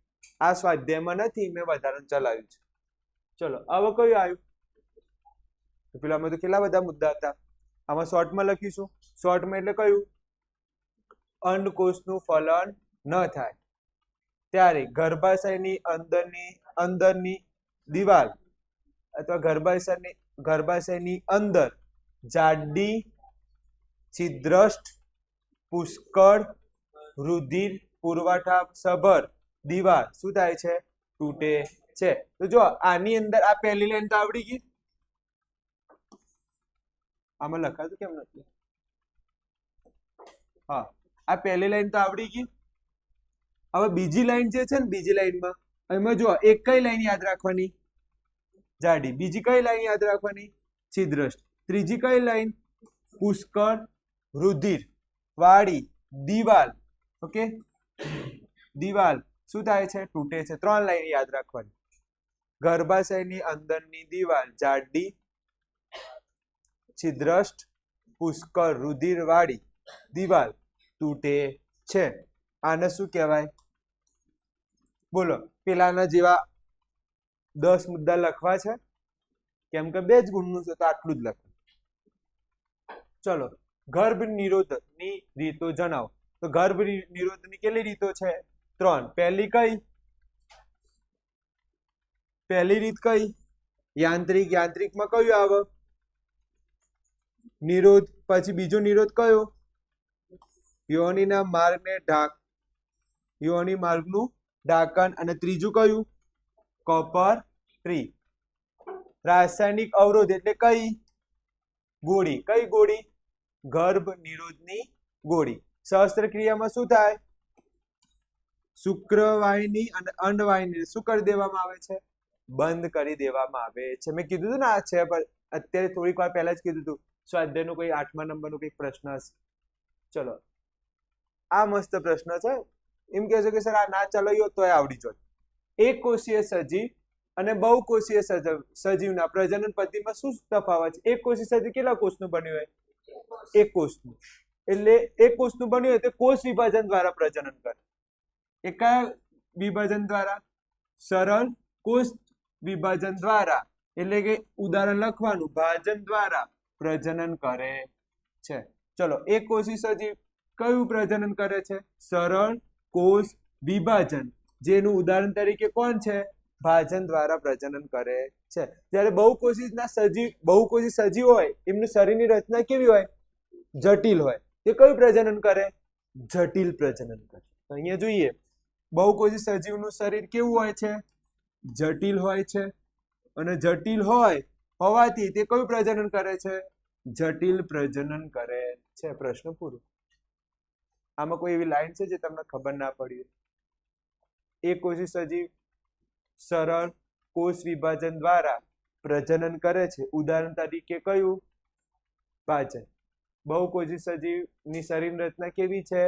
[SPEAKER 1] આ સ્વાધ્યાયમાં નથી, મેં વધારાનું ચલાવ્યું છે. ચલો, હવે કયું આવ્યું? પેલામાં તો કેટલા બધા મુદ્દા હતા. આમાં શોર્ટમાં લખીશું. શોર્ટમાં એટલે કયું? અંડકોષનું ફલન ન થાય ત્યારે ગર્ભાશયની અંદરની દિવાલ અથવા ગર્ભાશયની અંદર જાડી, છિદ્રષ્ટ, પુષ્કળ, રુધિર પુરવઠા સભર દિવાલ શું થાય છે? તૂટે છે. તો જો આની અંદર આ પહેલી લાઈન તો આવડી ગઈ. આમાં લખાતું કેમ નથી? હા, આ પહેલી લાઈન તો આવડી ગઈ. હવે બીજી લાઈન જે છે ને, બીજી લાઈનમાં એમાં જો એક કઈ લાઈન યાદ રાખવાની? જાડી. બીજી કઈ લાઈન યાદ રાખવાની? છિદ્રષ્ટ. ત્રીજી કઈ લાઈન? પુષ્કળ રુધિર વાળી દિવાલ. ઓકે, દિવાલ શું થાય છે? તૂટે છે. 3 લાઈન યાદ રાખવાની. ગર્ભાશયની અંદરની દિવાલ જાડી, છિદ્રષ્ટ, પુષ્કળ રુધિર વાળી દિવાલ તૂટે છે. આને શું કહેવાય? બોલો. પેલાના જેવા 10 મુદ્દા લખવા છે, કેમ કે 2 જ ગુણનું છે તો આટલું જ લખો. ચલો, ગર્ભ નિરોધની રીતો જણાવો. તો ગર્ભ નિરોધની કેટલી રીતો છે? 3. પહેલી કઈ? પહેલી રીત કઈ? યાંત્રિક. યાંત્રિકમાં કયું આવે? નિરોધ, પછી બીજો નિરોધ કયો? યોનિના માર્ગને યોની માર્ગનું ઢાંકણ, અને ત્રીજું કયું? Copper tree. રાસાયણિક અવરોધ એટલે કઈ ગોળી? કઈ ગોળી? ગર્ભ નિરોધની ગોળી. શસ્ત્રક્રિયામાં શું થાય? શુક્રવાહિની અને અંડવાહિની શું કરી દેવામાં આવે છે? બંધ કરી દેવામાં આવે છે. મેં કીધું હતું ને આ છે, પણ અત્યારે થોડીક વાર પહેલા જ કીધું હતું. સ્વાધ્યાયનું કોઈ 8મા નંબરનું કંઈક પ્રશ્ન હશે. ચલો, આ મસ્ત પ્રશ્ન છે. એમ કહે છે કે સર આ ના ચલાવ્યો તો આવડી જોત. એક કોષીય સજીવ અને બહુકોષીય સજીવના પ્રજનન પદ્ધતિમાં શું તફાવત છે? એક કોષીય સજીવ કેટલા કોષનું બન્યું હોય? એક કોષનું. એટલે એક કોષનું બન્યું હોય તો કોષ વિભાજન દ્વારા પ્રજનન કરે. એ કયા વિભાજન દ્વારા? સરળ કોષ વિભાજન દ્વારા. એટલે કે ઉદાહરણ લખવાનું, ભાજન દ્વારા પ્રજનન કરે છે. ચલો, એક કોષી સજીવ કયું પ્રજનન કરે છે? સરળ કોષ વિભાજન, જેનું ઉદાહરણ તરીકે કોણ છે? ભાજન દ્વારા પ્રજનન કરે છે. જ્યારે બહુકોષી સજીવ હોય, એમનું શરીરની રચના કેવી હોય? જટિલ હોય. તે કયું પ્રજનન કરે? જટિલ પ્રજનન કરે. અહીંયા જોઈએ, બહુકોષી સજીવનું શરીર કેવું હોય છે? જટિલ હોય છે. અને જટિલ હોવાથી તે કયું પ્રજનન કરે છે? જટિલ પ્રજનન કરે છે. પ્રશ્ન પૂરો. આમાં કોઈ એવી લાઈન છે જે તમને ખબર ના પડી? એક કોષી સજીવ સરળ કોષ વિભાજન દ્વારા પ્રજનન કરે છે. ઉદાહરણ તરીકે કયું? ભાજન. બહુકોષી સજીવની શરીર રચના કેવી છે?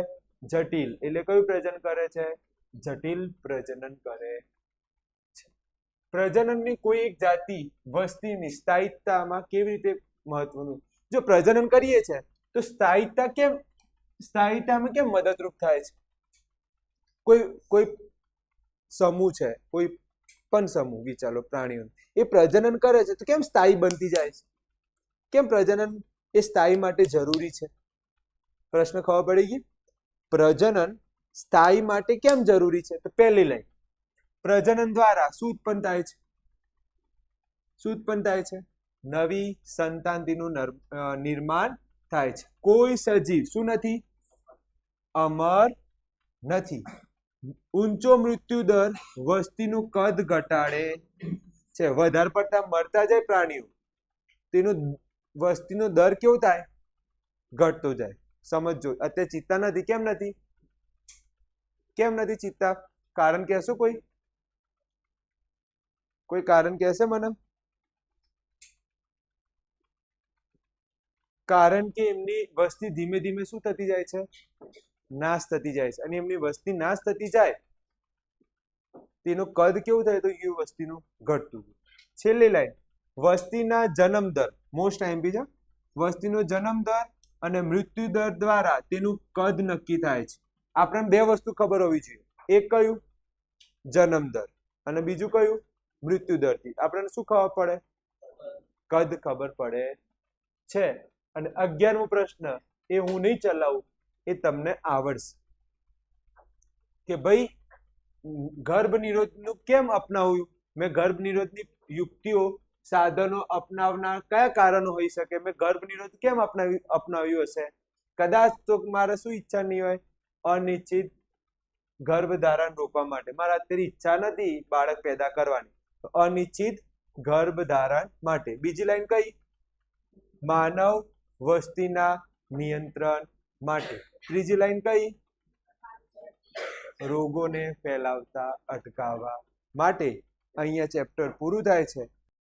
[SPEAKER 1] જટિલ. એટલે કયું પ્રજનન કરે છે? જટિલ પ્રજનન કરે છે. પ્રજનનની કોઈ એક જાતિ વસ્તીની સ્થાયીતામાં કેવી રીતે મહત્વનું? જો પ્રજનન કરીએ છે તો સ્થાયીતામાં કેમ મદદરૂપ થાય છે? કોઈ સમૂહ છે, કોઈ પણ સમૂહ વિચારો પ્રાણીઓ, એ પ્રજનન કરે છે તો કેમ સ્થાયી બનતી જાય છે? કેમ પ્રજનન એ સ્થાયી માટે જરૂરી છે? પ્રશ્ન ખબર પડી ગઈ? પ્રજનન સ્થાયી માટે કેમ જરૂરી છે? તો પહેલી લાઈન, પ્રજનન દ્વારા શું ઉત્પન્ન થાય છે? શું ઉત્પન્ન થાય છે? નવી સંતાનનું નિર્માણ થાય છે. કોઈ સજીવ શું નથી? અમર નથી. ઊંચો મૃત્યુ દર વસ્તીનું કદ ઘટાડે છે. વધારે પડતા મરતા જાય પ્રાણીઓ, તેનો વસ્તીનો દર કેવો થાય? ઘટતો જાય. સમજો, અત્યારે ચિત્તા નથી. કેમ નથી? કેમ નથી ચિત્તા? કારણ કહેશો? કોઈ કારણ કહેશે મને? કારણ કે એમની વસ્તી ધીમે ધીમે શું થતી જાય છે? નાશ થતી જાય છે. અને એમની વસ્તી નાશ થતી જાય, તેનું કદ કેવું થાય? તો એ વસ્તીનું ઘટતું. છેલ્લી લાઈન, વસ્તીના જન્મ દર, મોસ્ટ આઈએમપી છે. વસ્તીનો જન્મ દર અને મૃત્યુ દર દ્વારા તેનું કદ નક્કી થાય છે. આપણને બે વસ્તુ ખબર હોવી જોઈએ. એક કયું? જન્મ દર. અને બીજું કયું? મૃત્યુ દર. થી આપણને શું ખબર પડે? કદ ખબર પડે છે. અને 11મો પ્રશ્ન એ હું નહીં ચલાવું, એ તમને આવડશે કે ભાઈ ગર્ભ નિરોધનું કેમ અપનાવ્યું? મેં ગર્ભ નિરોધની યુક્તિઓ, સાધનો અપનાવનાર કયા કારણો હોઈ શકે? મેં ગર્ભ નિરોધ કેમ અપનાવ્યું હશે? કદાચ તો મારે શું ઈચ્છા નહીં હોય? અનિશ્ચિત ગર્ભધારણ રોકવા માટે. મારે અત્યારે ઈચ્છા નથી બાળક પેદા કરવાની, તો અનિશ્ચિત ગર્ભધારણ માટે. બીજી લાઈન કઈ? માનવ વસ્તીના નિયંત્રણ માટે. ત્રીજી લાઈન કઈ? રોગોને ફેલાવતા અટકાવવા માટે. અહીંયા ચેપ્ટર પૂરું થાય છે.